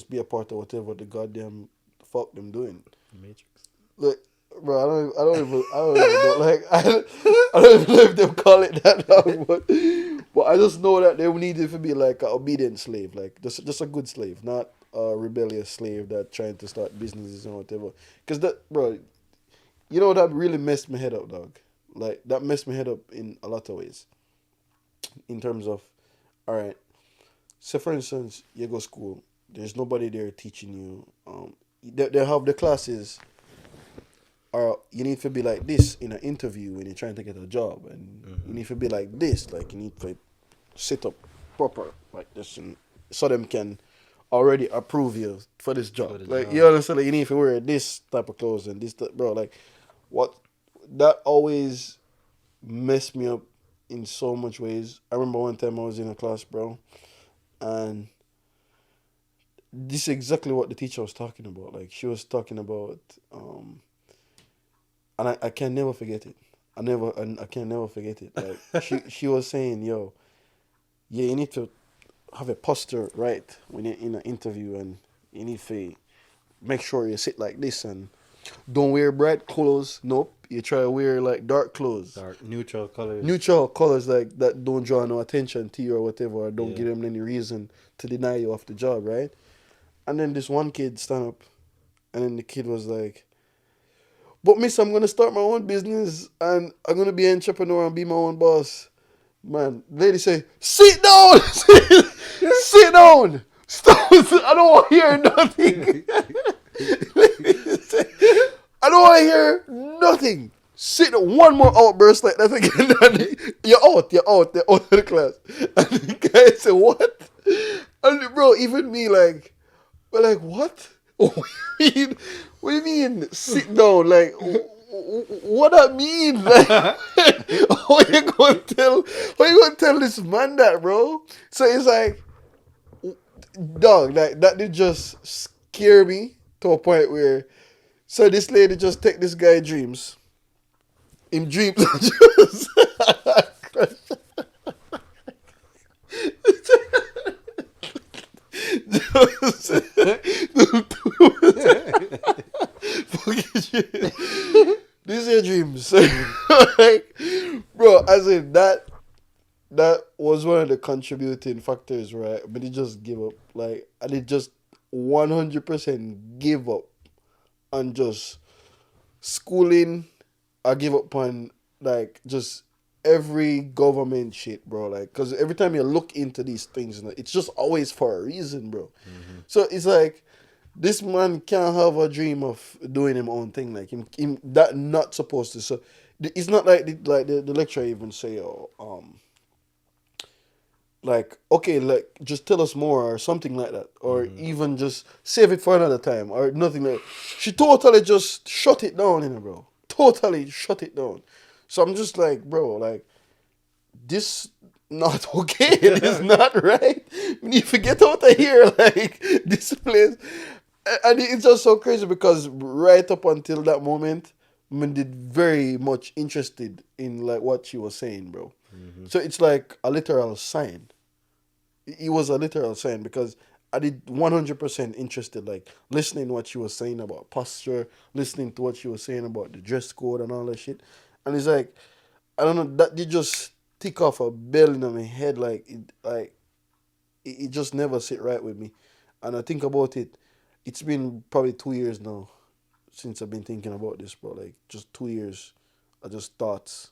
be a part of whatever the goddamn fuck them doing. Matrix. Like, bro, I don't even know. Like, I don't even know if they call it that now, but I just know that they need it to be like an obedient slave, like just a good slave, not a rebellious slave that trying to start businesses and whatever. Because that, bro, you know that really messed my head up, dog. Like that messed my head up in a lot of ways. In terms of, all right, so for instance, you go to school. There's nobody there teaching you. They have the classes or you need to be like this in an interview when you're trying to get a job, and you need to be like this, like you need to sit up proper like this, and so them can already approve you for this job. For the Like job. you understand, like you need to wear this type of clothes and this, bro. Like what that always messed me up in so much ways. I remember one time I was in a class, bro, and this is exactly what the teacher was talking about. Like she was talking about, and I can never forget it. I can never forget it. Like she was saying, yo, yeah, you need to have a posture right when you're in an interview, and you need to make sure you sit like this and don't wear bright clothes. Nope, you try to wear like dark clothes, Dark neutral colors. neutral colors like that don't draw no attention to you or whatever, or don't Yeah. give them any reason to deny you off the job, right? And then this one kid stand up, and then the kid was like, "But miss, I'm gonna start my own business, and I'm gonna be an entrepreneur and be my own boss." Man, lady say, "Sit down, sit down, stop! I don't want to hear nothing. I don't want to hear nothing. Sit down." One more outburst like that again, and you're out of the class. And the guy said, "What?" And bro, even me like, we're like, "What? What do you mean? What do you mean? Sit down? Like, what that mean? Like, how you gonna tell this man that, bro?" So it's like, dog, like that did just scare me to a point where, so this lady just take this guy dreams. In dreams, just fucking shit. These are dreams. Like, bro, as in that was one of the contributing factors, right? But it just give up. Like, I did just 100% give up on just schooling. I give up on like just every government shit, bro. Like, cause every time you look into these things, it's just always for a reason, bro. So it's like this man can't have a dream of doing his own thing, like him that not supposed to. So it's not like the lecturer even say, "Oh, like, okay, like just tell us more," or something like that, or even just save it for another time, or nothing like. She totally just shut it down, bro. Totally shut it down. So I'm just like, bro, like this not okay. This not right. We need to get out of here. Like this place, and it's just so crazy because right up until that moment, I did very much interested in like what she was saying, bro. So it's like a literal sign. It was a literal sign because I did 100% interested, like listening to what she was saying about posture, listening to what she was saying about the dress code and all that shit. And it's like, I don't know, that did just tick off a bell in my head, it just never sit right with me. And I think about it, it's been probably 2 years now since I've been thinking about this, bro. Like just 2 years, I just thoughts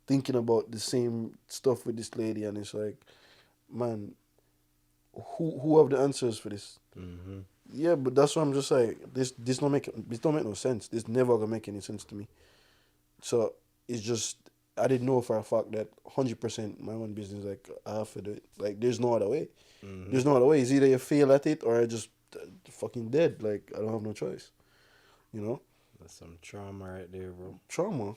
thinking about the same stuff with this lady, and it's like, man, who have the answers for this? Yeah, but that's why I'm just like, this don't make no sense. This never gonna make any sense to me. So it's just, I didn't know for a fact that 100% my own business, like I have to do it. Like there's no other way. There's no other way. It's either you fail at it or I just fucking dead. Like I don't have no choice. You know? That's some trauma right there, bro. Trauma.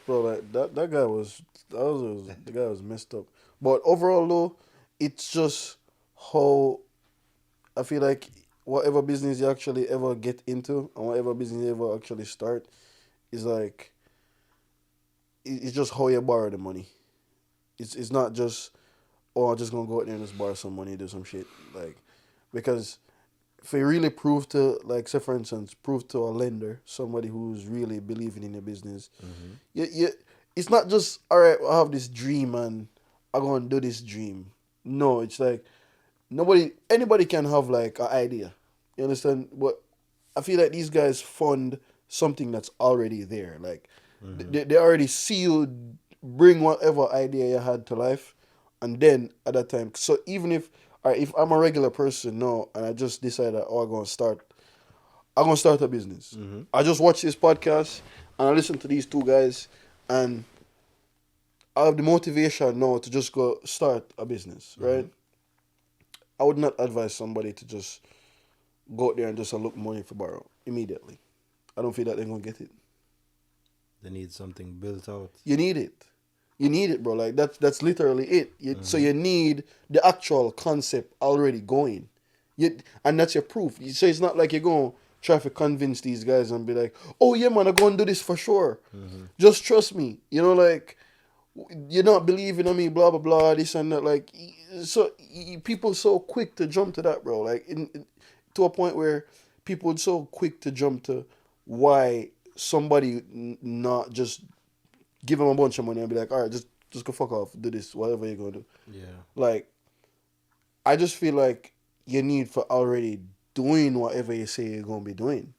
Bro, like that guy was, the guy was messed up. But overall though, it's just how I feel like whatever business you actually ever get into and whatever business you ever actually start is like, it's just how you borrow the money. It's not just, oh, I'm just gonna go out there and just borrow some money, do some shit. Like, because if you really prove to, like, say for instance, prove to a lender, somebody who's really believing in your business, it's not just, all right, I have this dream and I'm gonna do this dream. No, it's like anybody can have like an idea. You understand? But I feel like these guys fund something that's already there. Like they already see you bring whatever idea you had to life, and then at that time. So even if, all right, if I'm a regular person now and I just decide that, oh, I'm gonna start a business. I just watch this podcast and I listen to these two guys, and I have the motivation now to just go start a business, right? I would not advise somebody to just go out there and just look money for borrow immediately. I don't feel that they're gonna get it. They need something built out. You need it. You need it, bro. Like that's literally it. So you need the actual concept already going. And that's your proof. So it's not like you're going to try to convince these guys and be like, oh yeah, man, I'm going to do this for sure. Just trust me. You know, like, you're not believing in me, blah, blah, blah, this and that. Like, so people so quick to jump to that, bro. Like, to a point where people so quick to jump to why somebody not just give them a bunch of money and be like, all right, just go fuck off, do this, whatever you're going to do. Yeah. Like, I just feel like you need for already doing whatever you say you're going to be doing.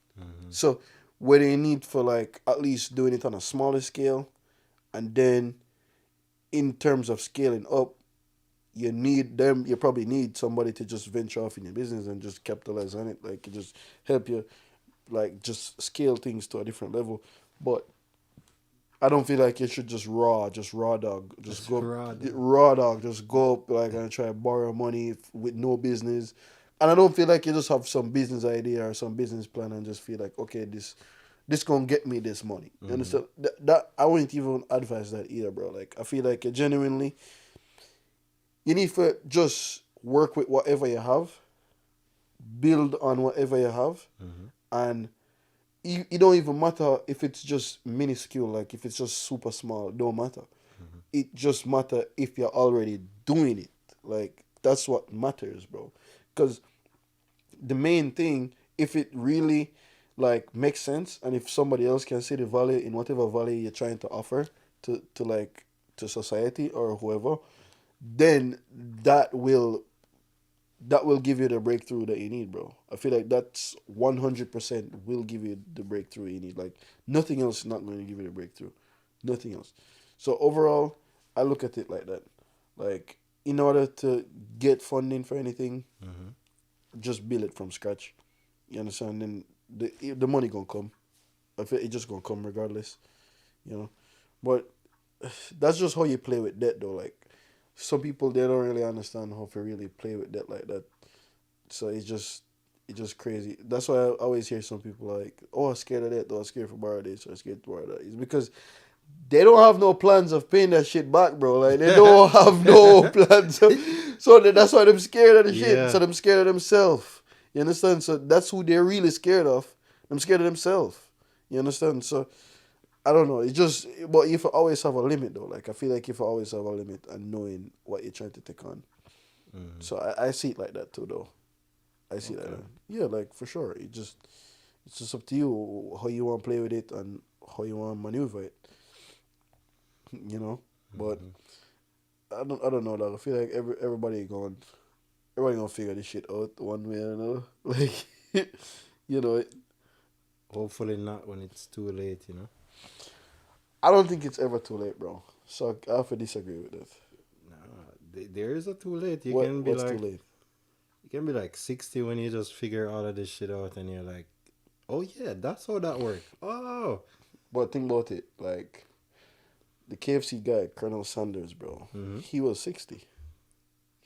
So, whether you need for, like, at least doing it on a smaller scale, and then in terms of scaling up, you probably need somebody to just venture off in your business and just capitalize on it. Like, just help you, like, just scale things to a different level. But I don't feel like you should just raw dog, just go raw dog, just go up like and try to borrow money with no business. And I don't feel like you just have some business idea or some business plan and just feel like, okay, this gonna get me this money. You understand? That I wouldn't even advise that either, bro. Like, I feel like you need to just work with whatever you have, build on whatever you have, and it don't even matter if it's just minuscule, like if it's just super small, don't matter. It just matter if you're already doing it. Like, that's what matters, bro. Because the main thing, if it really like makes sense, and if somebody else can see the value in whatever value you're trying to offer to society or whoever, then that will give you the breakthrough that you need, bro. I feel like that's 100% will give you the breakthrough you need. Like, nothing else is not going to give you the breakthrough. Nothing else. So overall, I look at it like that. Like, in order to get funding for anything, just build it from scratch. You understand? Then the money gonna come. I feel it just gonna come regardless. You know? But that's just how you play with debt, though. Like, some people, they don't really understand how to really play with debt like that. So it's just crazy. That's why I always hear some people like, oh, I'm scared of that, or I'm scared for borrow this, or I'm scared to borrow that. It's because they don't have no plans of paying that shit back, bro. Like, they don't have no plans. So that's why they're scared of the shit. So they're scared of themselves. You understand? So that's who they're really scared of. I'm scared of themselves. You understand? So I don't know. It's just, but you always have a limit, though. Like, I feel like you always have a limit and knowing what you're trying to take on. So I see it like that too, though. I see that. Yeah, like, for sure. It's just up to you how you want to play with it and how you want to maneuver it. You know, but I don't know. Like, I feel like everybody gonna figure this shit out one way or another. Like, you know. Hopefully not when it's too late. You know. I don't think it's ever too late, bro. So I have to disagree with that. Nah, there is a too late. What's too late? You can be like 60 when you just figure all of this shit out and you're like, oh yeah, that's how that works. Oh. But think about it. Like, the KFC guy, Colonel Sanders, bro, he was 60.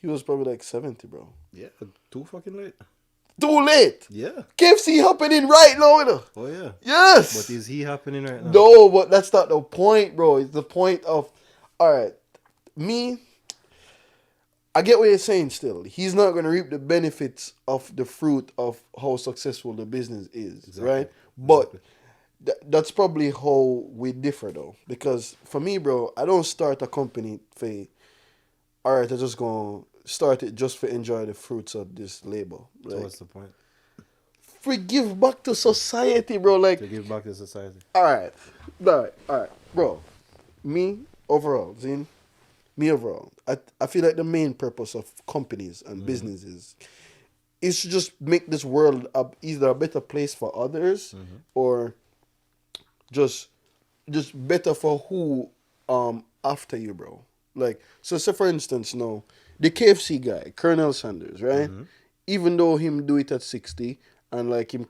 He was probably like 70, bro. Yeah, too fucking late. Too late? Yeah. KFC happening right now, you know? Oh, yeah. Yes. But is he happening right now? No, but that's not the point, bro. It's the point of, all right, I get what you're saying still. He's not going to reap the benefits of the fruit of how successful the business is, right? But that's probably how we differ, though. Because for me, bro, I don't start a company for, all right, I'm just going to start it just for enjoy the fruits of this labor. Like, so what's the point? Give back to society, bro. Like, to give back to society. All right, bro. Me overall, I feel like the main purpose of companies and businesses is to just make this world either a better place for others or just better for who after you, bro. Like, so say for instance, now the KFC guy, Colonel Sanders, right? Even though him do it at 60, and like him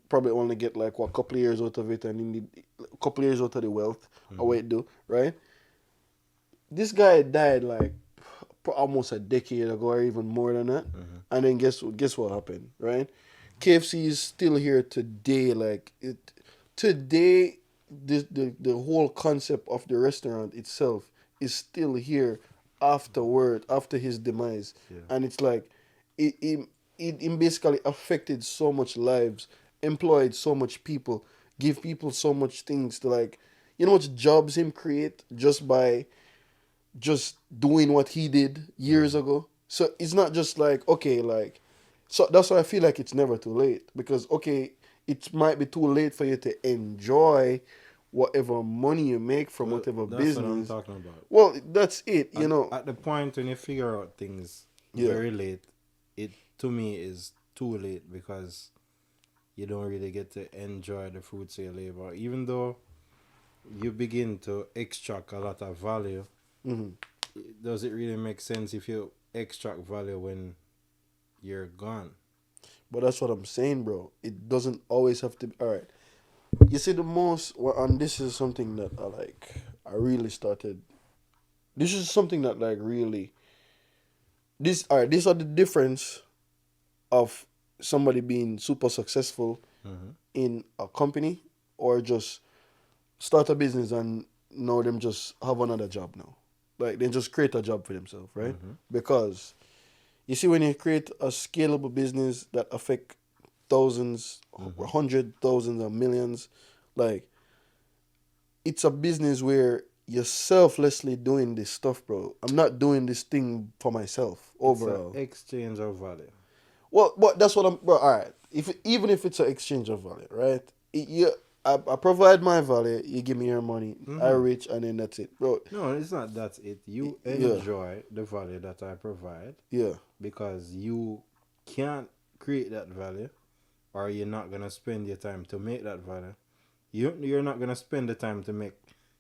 probably only get like what, couple of years out of it, and he need a couple of years out of the wealth or what it do, right? This guy died like almost a decade ago or even more than that. And then guess what happened, right? KFC is still here today. Like it today, the whole concept of the restaurant itself is still here after his demise, and it's like it basically affected so much lives, employed so much people, give people so much things to like, you know, much jobs him create just by just doing what he did years ago. So it's not just like, okay, like, so that's why I feel like it's never too late, because okay, it might be too late for you to enjoy whatever money you make from Well, whatever that's what I'm business. talking about. Well, that's it, you At, know. at the point when you figure out things Yeah. very late, it to me is too late because you don't really get to enjoy the fruits of your labor. Even though you begin to extract a lot of value, does it really make sense if you extract value when you're gone? But that's what I'm saying, bro. It doesn't always have to be. All right. You see, the most, well, and this is something that I really started. This is something that, like, really. All right, these are the difference of somebody being super successful in a company or just start a business and now them just have another job now. Like, they just create a job for themselves, right? Because you see, when you create a scalable business that affect thousands, hundred thousands, and millions, like, it's a business where you're selflessly doing this stuff, bro. I'm not doing this thing for myself overall. It's an exchange of value. Well, but that's what I'm. Bro, all right. Even if it's an exchange of value, right? I provide my value. You give me your money. I reach, and then that's it, bro. No, it's not that's it. You Yeah. enjoy the value that I provide Yeah. because you can't create that value, or you're not gonna spend your time to make that value. You're not gonna spend the time to make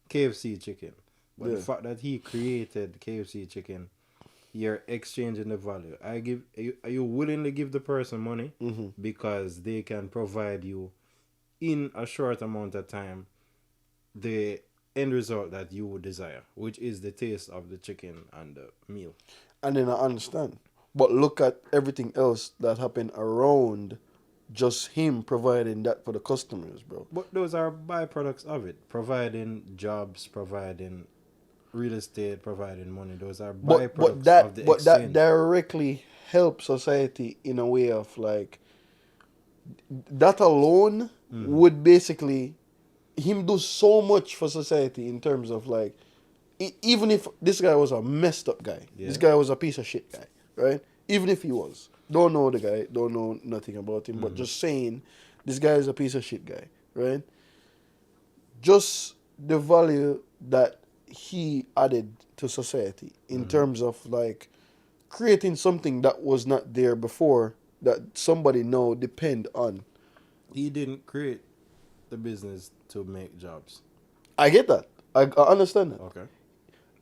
KFC chicken, but the fact that he created KFC chicken, you're exchanging the value. Are you willingly give the person money because they can provide you in a short amount of time the end result that you would desire, which is the taste of the chicken and the meal. And then I understand, but look at everything else that happened around just him providing that for the customers, bro. But those are byproducts of it, providing jobs, providing real estate, providing money. Those are byproducts of the But that exchange. directly helps society in a way of like that alone would basically him do so much for society in terms of like even if this guy was a messed up guy, this guy was a piece of shit guy, right? Even if he was, don't know the guy, don't know nothing about him, but just saying this guy is a piece of shit guy, right? Just the value that he added to society in terms of like creating something that was not there before that somebody now depend on. He didn't create the business to make jobs. I get that. I understand that. Okay.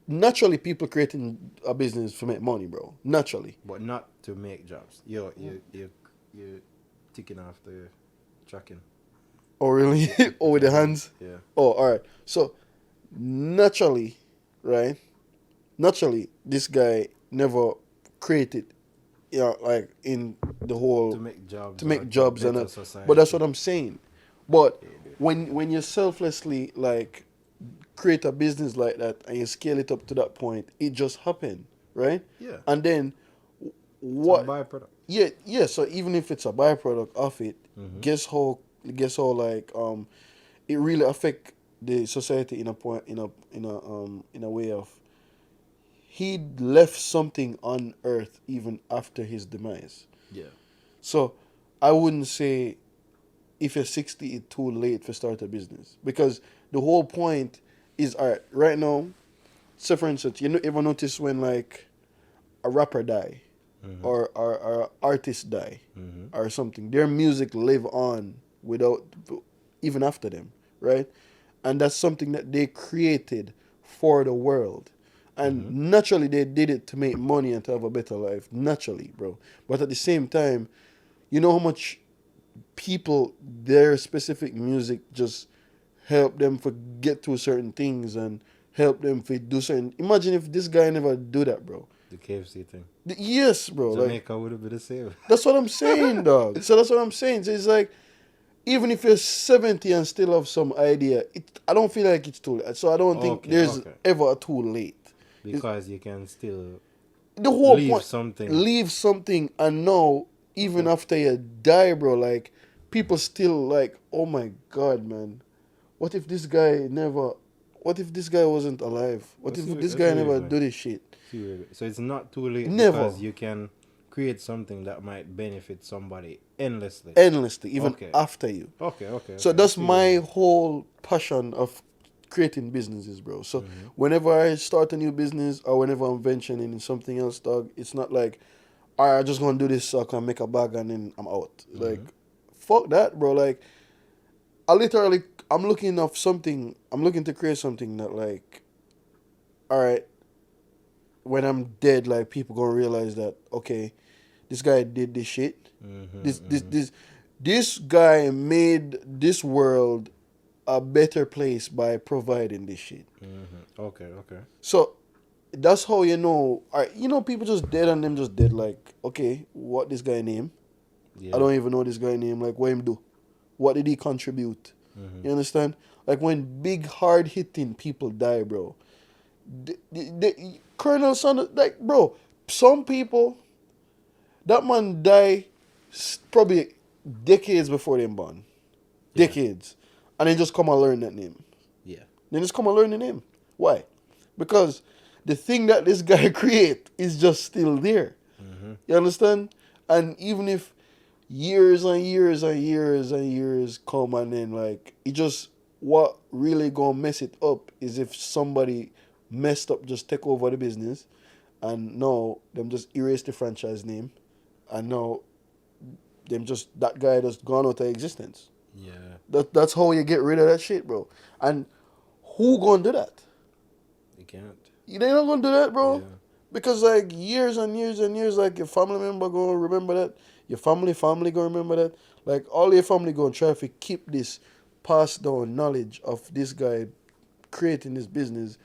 Naturally, people creating a business to make money, bro. Naturally. But not to make jobs. You're ticking off the tracking. Oh, really? Oh, with the hands? Yeah. Oh, all right. So, naturally, right? Naturally, this guy never created, you know, like in the whole To make jobs. to make jobs and better that. society. But that's what I'm saying. But when you selflessly like create a business like that and you scale it up to that point, it just happened, right? Yeah. And then What? what? Byproduct. Yeah. So even if it's a byproduct of it, guess how like it really affect the society in a point in a way of he left something on earth even after his demise. Yeah. So I wouldn't say if you're 60 it's too late to start a business, because the whole point is, all right, right now, so for instance, you ever notice when like a rapper die or artist die or something, their music live on without even after them, right? And that's something that they created for the world. And naturally they did it to make money and to have a better life, naturally, bro. But at the same time, you know how much people, their specific music just help them for get through certain things and help them for do certain. Imagine if this guy never do that, bro. The KFC thing. Yes, bro. Like Jamaica would have been the same. that's what I'm saying, dog. So that's what I'm saying. So it's like even if you're 70 and still have some idea, I don't feel like it's too late. So I don't think there's ever a too late. Because you can still The whole leave point, something. leave something, and now even after you die, bro, like people still like, oh my god, man, what if this guy never? What if this guy wasn't alive? What if this guy never do this shit? So it's not too late Never. because you can create something that might benefit somebody endlessly. Endlessly, even after you. Okay. So that's my whole passion of creating businesses, bro. So whenever I start a new business or whenever I'm venturing in something else, dog, it's not like, all right, I'm just gonna do this so I can make a bag and then I'm out. Like, fuck that, bro. Like, I'm looking to create something that, like, all right, when I'm dead, like, people gonna realize that, okay, this guy did this shit. This guy made this world a better place by providing this shit. Okay. So that's how you know. People just dead and them just dead. Like, okay, what this guy name? Yeah. I don't even know this guy name. Like, what him do? What did he contribute? You understand? Like when big hard hitting people die, bro. Colonel Sanders, like, bro, some people, that man die probably decades before they born. Decades. And then just come and learn that name. Yeah. Then just come and learn the name. Why? Because the thing that this guy create is just still there. You understand? And even if years and years and years and years come and then, like, it just, what really gonna mess it up is if somebody messed up, just take over the business, and now them just erase the franchise name, and now them just, that guy just gone out of existence. Yeah. That's how you get rid of that shit, bro. And who gonna do that? You can't. They not gonna do that, bro. Yeah. Because, like, years and years and years, like, your family member gonna remember that. Your family gonna remember that. Like, all your family gonna try to keep this passed down knowledge of this guy creating this business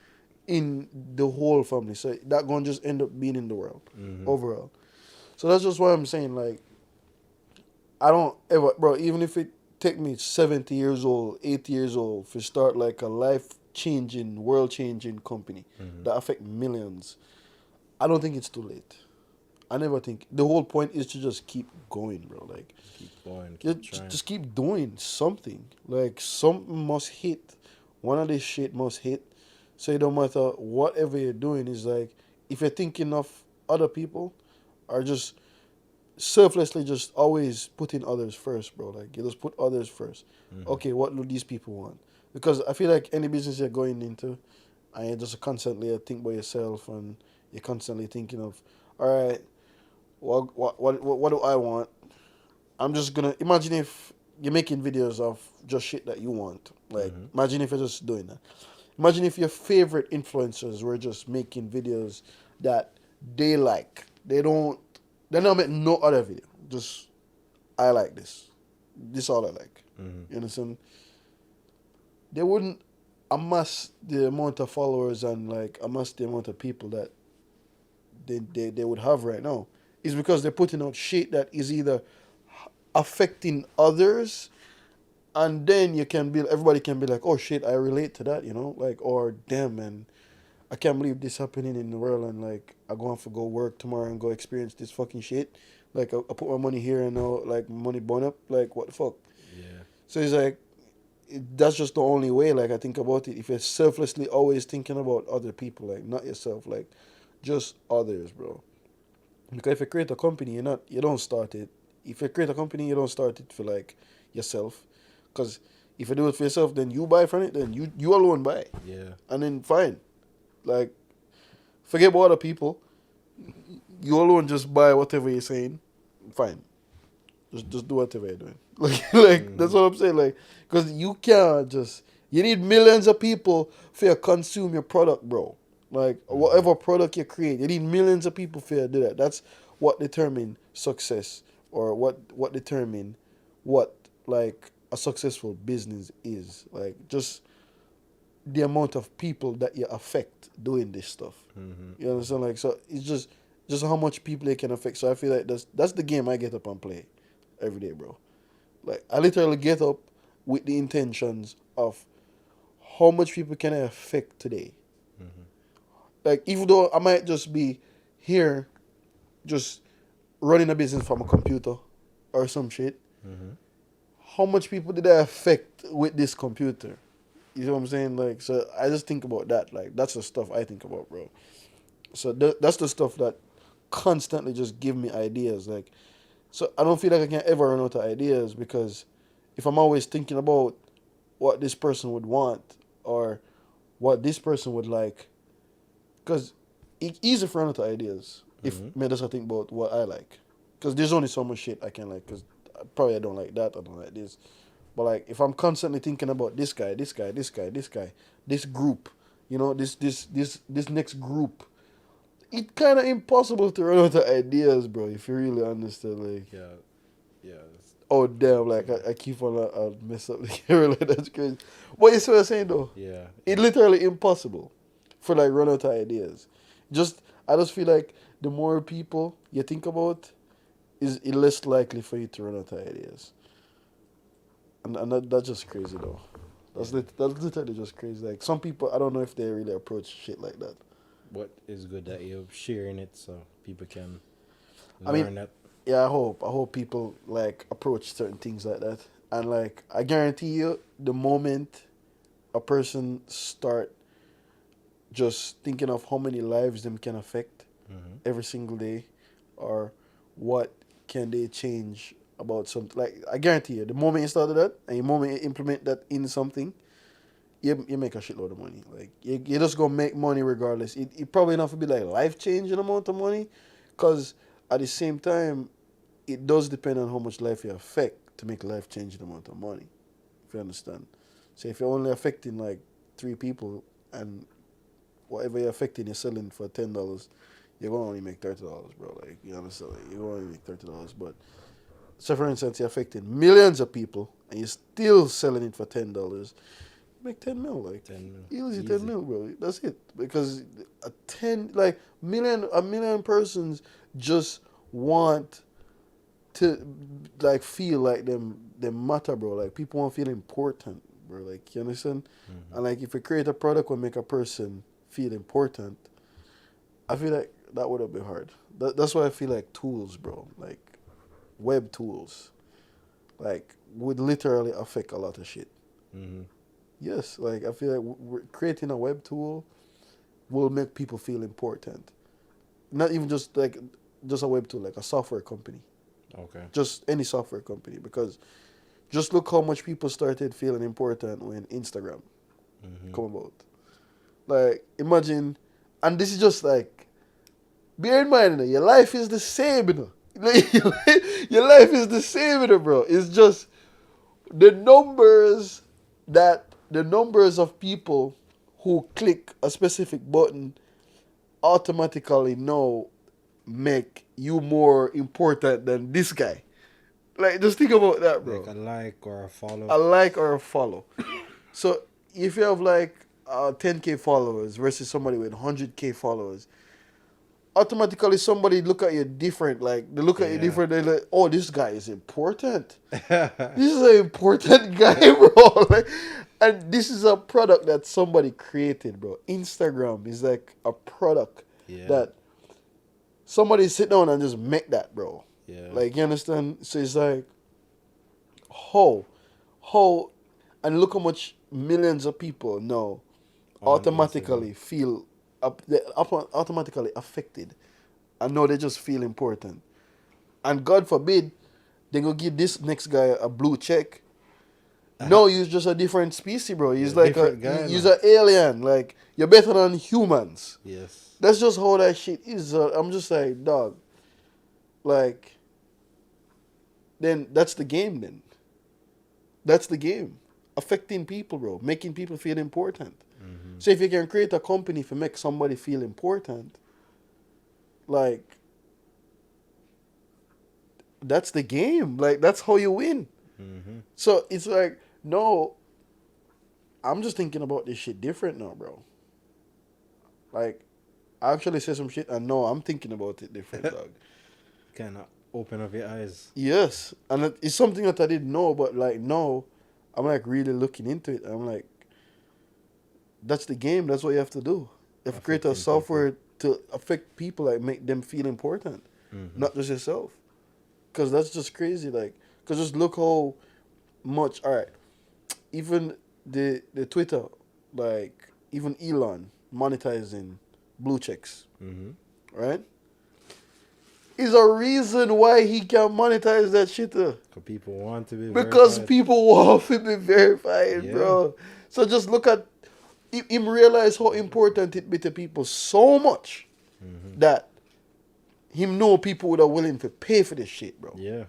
in the whole family. So that gonna just end up being in the world overall. So that's just why I'm saying, like, I don't ever, bro, even if it take me 70 years old, 80 years old to start, like, a life-changing, world-changing company that affect millions, I don't think it's too late. I never think. The whole point is to just keep going, bro. Like, keep going, just keep doing something. Like, something must hit. One of this shit must hit. So it don't matter whatever you're doing. Is like, if you're thinking of other people, or just selflessly just always putting others first, bro. Like, you just put others first. Okay, what do these people want? Because I feel like any business you're going into, and you just constantly think about yourself, and you're constantly thinking of, all right, what do I want? I'm just gonna imagine if you're making videos of just shit that you want. Like, imagine if you're just doing that. Imagine if your favorite influencers were just making videos that they like. They're not making no other video. Just, I like this. This is all I like. You understand? They wouldn't amass the amount of followers and, like, amass the amount of people that they would have right now. It's because they're putting out shit that is either affecting others, and then everybody can be like, oh shit, I relate to that, like, or damn, man, I can't believe this happening in the world, and, like, I'm going to have to go work tomorrow and go experience this fucking shit. Like, I put my money here and now, like, money burn up. Like, what the fuck? Yeah. So it's like, that's just the only way, like, I think about it. If you're selflessly always thinking about other people, like, not yourself, like, just others, bro. Because if you create a company, you don't start it. If you create a company, you don't start it for, like, yourself. Because if you do it for yourself, then you buy from it, then you alone buy. Yeah. And then fine. Like, forget about other people. You alone just buy whatever you're saying. Fine. Just do whatever you're doing. Like that's what I'm saying. Like, because you can't just, you need millions of people for you to consume your product, bro. Like, whatever product you create, you need millions of people for you to do that. That's what determines success, or what determines what, like, a successful business is. Like, just the amount of people that you affect doing this stuff. You understand? Like, so it's just just how much people it can affect. So I feel like that's the game I get up and play every day, bro. Like I literally get up with the intentions of how much people can I affect today. Mm-hmm. Like even though I might just be here, just running a business from a computer or some shit, Mm-hmm. how much people did I affect with this computer? You know what I'm saying? Like, so I just think about that. Like, that's the stuff I think about, bro. So that's the stuff that constantly just give me ideas. Like, so I don't feel like I can ever run out of ideas because if I'm always thinking about what this person would want or what this person would like, because it's easy for run out of ideas if Mm-hmm. me just think about what I like. Because there's only so much shit I can like. Because probably I don't like that. I don't like this. But like, if I'm constantly thinking about this guy, this guy, this guy, this guy, this group, you know, this next group, it's kind of impossible to run out of ideas, bro. If you really understand, like, Yeah. Yeah. oh damn, like I keep on mess up the camera, like that's crazy. What you see what I'm saying though? Yeah. It's literally impossible for like run out of ideas. I just feel like the more people you think about, is it less likely for you to run out of ideas. And that's just crazy though. That's literally just crazy. Like some people, I don't know if they really approach shit like that. But it's good that you're sharing it so people can I mean, learn that. yeah, I hope people like approach certain things like that. And like I guarantee you, the moment a person start just thinking of how many lives them can affect Mm-hmm. every single day, or what can they change about something. Like I guarantee you, the moment you started that and the moment you implement that in something, you make a shitload of money. Like you just gonna make money regardless. It probably not to be like life changing amount of money, cause at the same time, it does depend on how much life you affect to make life changing amount of money. If you understand. So if you're only affecting like 3 people and whatever you're affecting you're selling for $10, you're gonna only make $30, bro. Like you understand, like, you're gonna only make $30. But so for instance, you're affecting millions of people and you're still selling it for $10. You make 10 mil, like 10 mil. easy ten Easy. mil, bro. That's it. Because a million persons just want to like feel like them matter, bro. Like people want to feel important, bro. Like you understand? Mm-hmm. And like if you create a product will make a person feel important, I feel like that would have been hard. That's why I feel like tools, bro, like web tools, like would literally affect a lot of shit. Mm-hmm. Yes, like I feel like creating a web tool will make people feel important. Not even just a web tool, like a software company, Okay. just any software company, because just look how much people started feeling important when Instagram Mm-hmm. come about. Like imagine, and this is just like, bear in mind, you know, your life is the same, you know. Like, your life is the same, you know, bro. It's just the numbers the numbers of people who click a specific button automatically now make you more important than this guy. Like, just think about that, Like bro. a like or a follow. A like or a follow. So if you have like 10K followers versus somebody with 100K followers, automatically somebody look at you different. Like they look at you Yeah. different. They're like, "Oh, this guy is important. This is an important guy, bro." Like, and this is a product that somebody created, bro. Instagram is like a product Yeah. that somebody sit down and just make that, bro. Yeah. Like you understand? So it's like how, how, and look how much millions of people now On Instagram. automatically feel automatically affected, and now they just feel important. And God forbid they go give this next guy a blue check. No, he's just a different species, bro. Yeah, He's like different guy he's now. an alien. Like you're better than humans. Yes. That's just how that shit is. I'm just like, dog. Like, then that's the game. Then that's the game. Affecting people, bro. Making people feel important. Mm-hmm. So if you can create a company to make somebody feel important, like that's the game. Like that's how you win. Mm-hmm. So it's like, no, I'm just thinking about this shit different now, bro. Like, I actually say some shit, and now I'm thinking about it different, dog. Kind of open up your eyes. Yes, and it's something that I didn't know, but like now, I'm like really looking into it. I'm like, that's the game. That's what you have to do. You have to create a Affecting software to affect people, like make them feel important, not just yourself. Cause that's just crazy. Like, cause just look how much. All right, even the Twitter, like even Elon monetizing blue checks, right? Is a reason why he can monetize that shit. Because people want to be Because verified. people want to be verified, Yeah. bro. So just look at him realize how important it be to people so much that him know people would are willing to pay for this shit, bro. Yeah.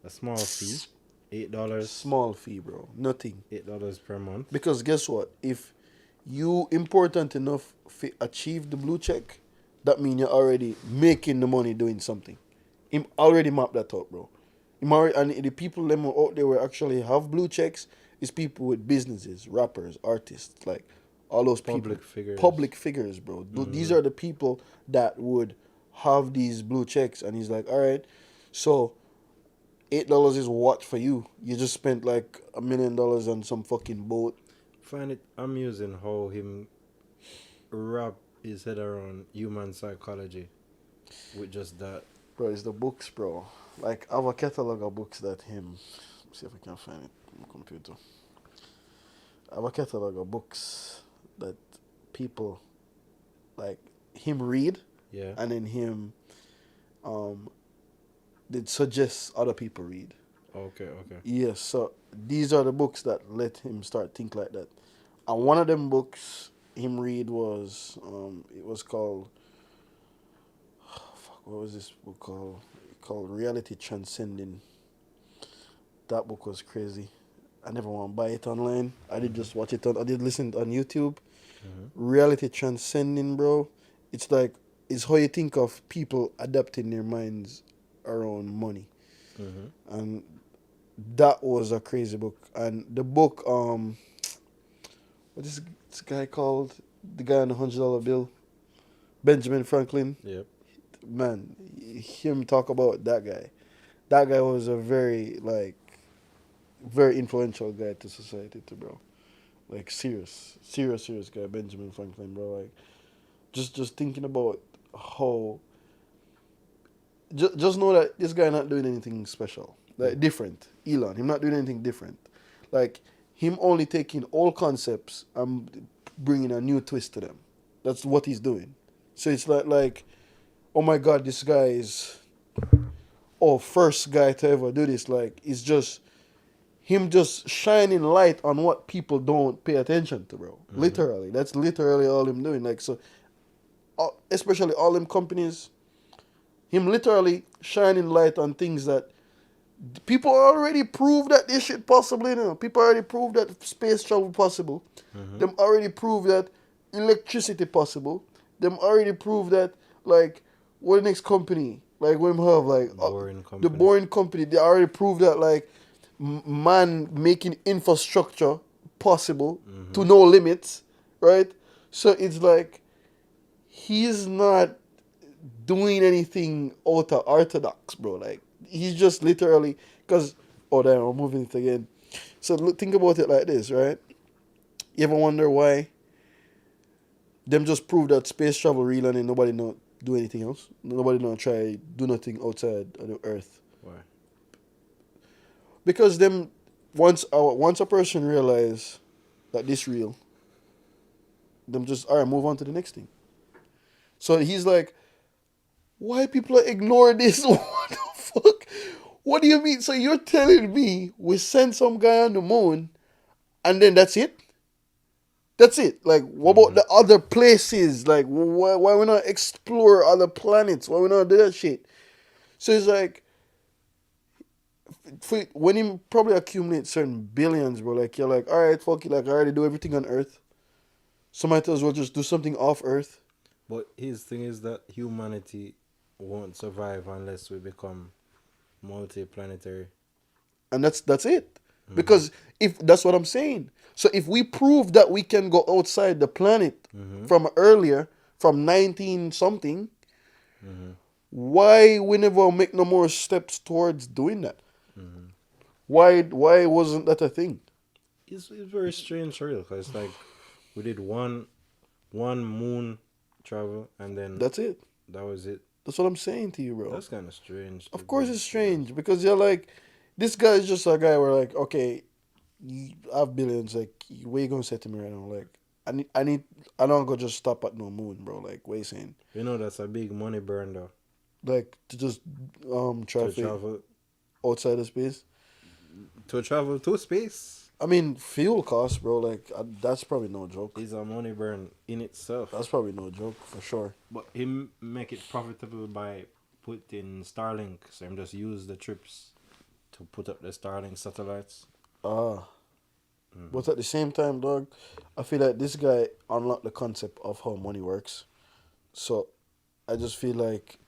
A small fee. $8. Small fee, bro. Nothing. $8 per month. Because guess what? If you important enough to achieve the blue check, that means you're already making the money doing something. Him already mapped that out, bro. Him already, and the people them out there who actually have blue checks is people with businesses, rappers, artists, like all those Public people. figures. Public figures, bro. These are the people that would have these blue checks. And he's like, all right, so $8 is what for you? You just spent like $1 million on some fucking boat. Find it amusing how him wrap his head around human psychology with just that. Bro, it's the books, bro. Like, I have a catalog of books that him. Let's see if I can find it on my computer. I have a catalog of books that people, like, him read, Yeah. and then him did suggest other people read. Okay. Yes, so these are the books that let him start think like that. And one of them books him read was, it was called, what was this book called? Called Reality Transcending. That book was crazy. I never want to buy it online. I did just watch it on. I did listen on YouTube. Reality Transcending, bro. It's like it's how you think of people adapting their minds around money, and that was a crazy book. And the book, what is this guy called? The guy on the $100 bill, Benjamin Franklin. Yep. Man, him talk about that guy. That guy was a very very influential guy to society, too, bro. Like serious guy, Benjamin Franklin, bro. Like just thinking about how. Just know that this guy not doing anything special, like different. Elon, him not doing anything different. Like him only taking all concepts and bringing a new twist to them. That's what he's doing. So it's like oh my God, this guy is, first guy to ever do this. Like, it's just him just shining light on what people don't pay attention to, bro. Literally. That's literally all him doing. Like, so, especially all them companies, him literally shining light on things that people already proved that this shit possible, you know. People already proved that space travel possible. Them already proved that electricity possible. Them already proved that, like, what the next company, like, we have, like, the Boring Company, they already proved that, like, man making infrastructure possible to no limits, right? So it's like, he's not doing anything out of orthodox, bro. Like, he's just literally, because, damn, I'm moving it again. So look, think about it like this, right? You ever wonder why them just prove that space travel real and then nobody not do anything else? Nobody not try do nothing outside of the Earth. Why? Because them once a person realize that this real, them just alright, move on to the next thing. So he's like, why people are ignoring this? What the fuck? What do you mean? So you're telling me we send some guy on the moon and then that's it? That's it. Like, what about the other places? Like, why we not explore other planets? Why we not do that shit? So it's like, when you probably accumulate certain billions, bro, like, you're like, all right, fuck it, like, I already do everything on Earth. So might as well just do something off Earth. But his thing is that humanity won't survive unless we become multi-planetary. And that's it. Because if that's what I'm saying. So if we prove that we can go outside the planet from earlier, from 19 something. Mm-hmm. Why we never make no more steps towards doing that? Mm-hmm. Why wasn't that a thing? It's very strange, real, because like we did one moon travel, and then That's it. that was it. That's what I'm saying to you, bro. That's kind of strange. To Of course be it's real. strange because you're like, this guy is just a guy where like, okay, you have billions. Like, what you gonna say to me right now? Like, I don't go just stop at no moon, bro. Like, what you saying? You know that's a big money burn though. Like to just To traffic travel outside of space. to space I mean, fuel costs, bro. Like, that's probably no joke. is a money burn in itself. That's probably no joke for sure. But him make it profitable by putting Starlink. So him just use the trips to put up the Starlink satellites. Ah, but at the same time, dog, I feel like this guy unlocked the concept of how money works. So I just feel like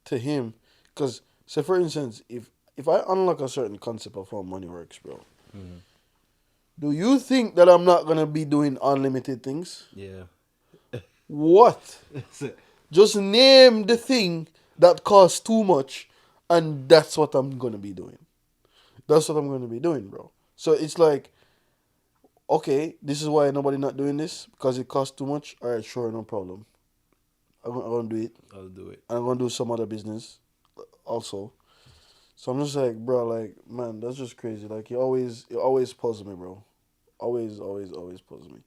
to him, because say for instance, if I unlock a certain concept of how money works, bro, Mm-hmm. do you think that I'm not gonna be doing unlimited things? Yeah. What? Just name the thing that costs too much, and that's what I'm gonna be doing. That's what I'm gonna be doing, bro. So it's like, okay, this is why nobody not doing this because it costs too much. All right, sure, no problem. I'm gonna do it. I'll do it. And I'm gonna do some other business also. So I'm just like, bro, like, man, that's just crazy. Like, it always puzzles me, bro. Always puzzles me.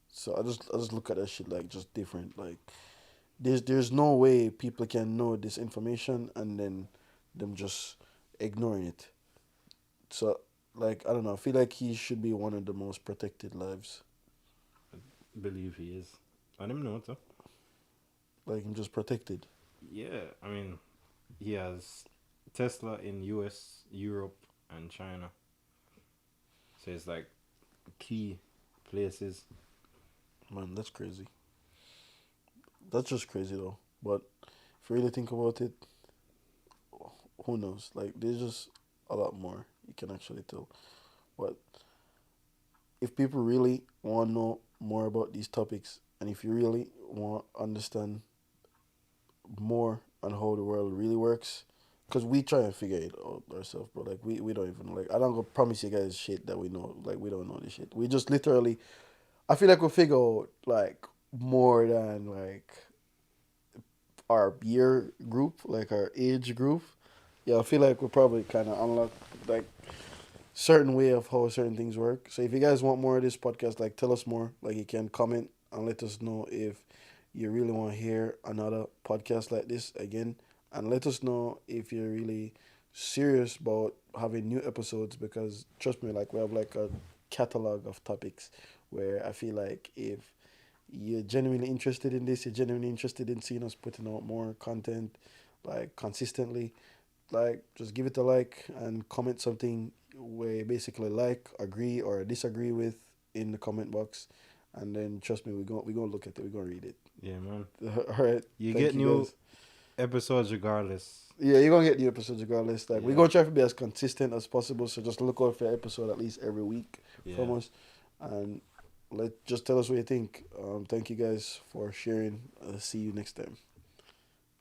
So I just look at that shit like just different. Like, there's no way people can know this information and then them just ignoring it. So, like, I don't know. I feel like he should be one of the most protected lives. Believe he is. I don't know though. Like, I'm just protected. Yeah, I mean, he has Tesla in US, Europe, and China. So it's like key places. Man, that's crazy. That's just crazy though. But if you really think about it, who knows? Like, there's just a lot more you can actually tell. But if people really want to know more about these topics, and if you really want to understand more on how the world really works, because we try and figure it out ourselves, bro. Like, we don't even, like, I don't go promise you guys shit that we know. Like, we don't know this shit. We just literally, I feel like we figure out, like, more than, like, our year group, like our age group. Yeah, I feel like we probably kind of unlock, like, certain way of how certain things work. So if you guys want more of this podcast, like, tell us more. Like, you can comment and let us know if you really want to hear another podcast like this again, and let us know if you're really serious about having new episodes, because trust me, like, we have like a catalog of topics where I feel like if you're genuinely interested in this, you're genuinely interested in seeing us putting out more content like consistently, like, just give it a like and comment something where you basically like, agree, or disagree with in the comment box. And then trust me, we gonna look at it, we're gonna read it. Yeah, man. All right. You Thank get you new guys. episodes regardless. Yeah, you're gonna get new episodes regardless. Like, we're Yeah. gonna try to be as consistent as possible. So just look out for an episode at least every week from Yeah. us, and just tell us what you think. Thank you guys for sharing. See you next time.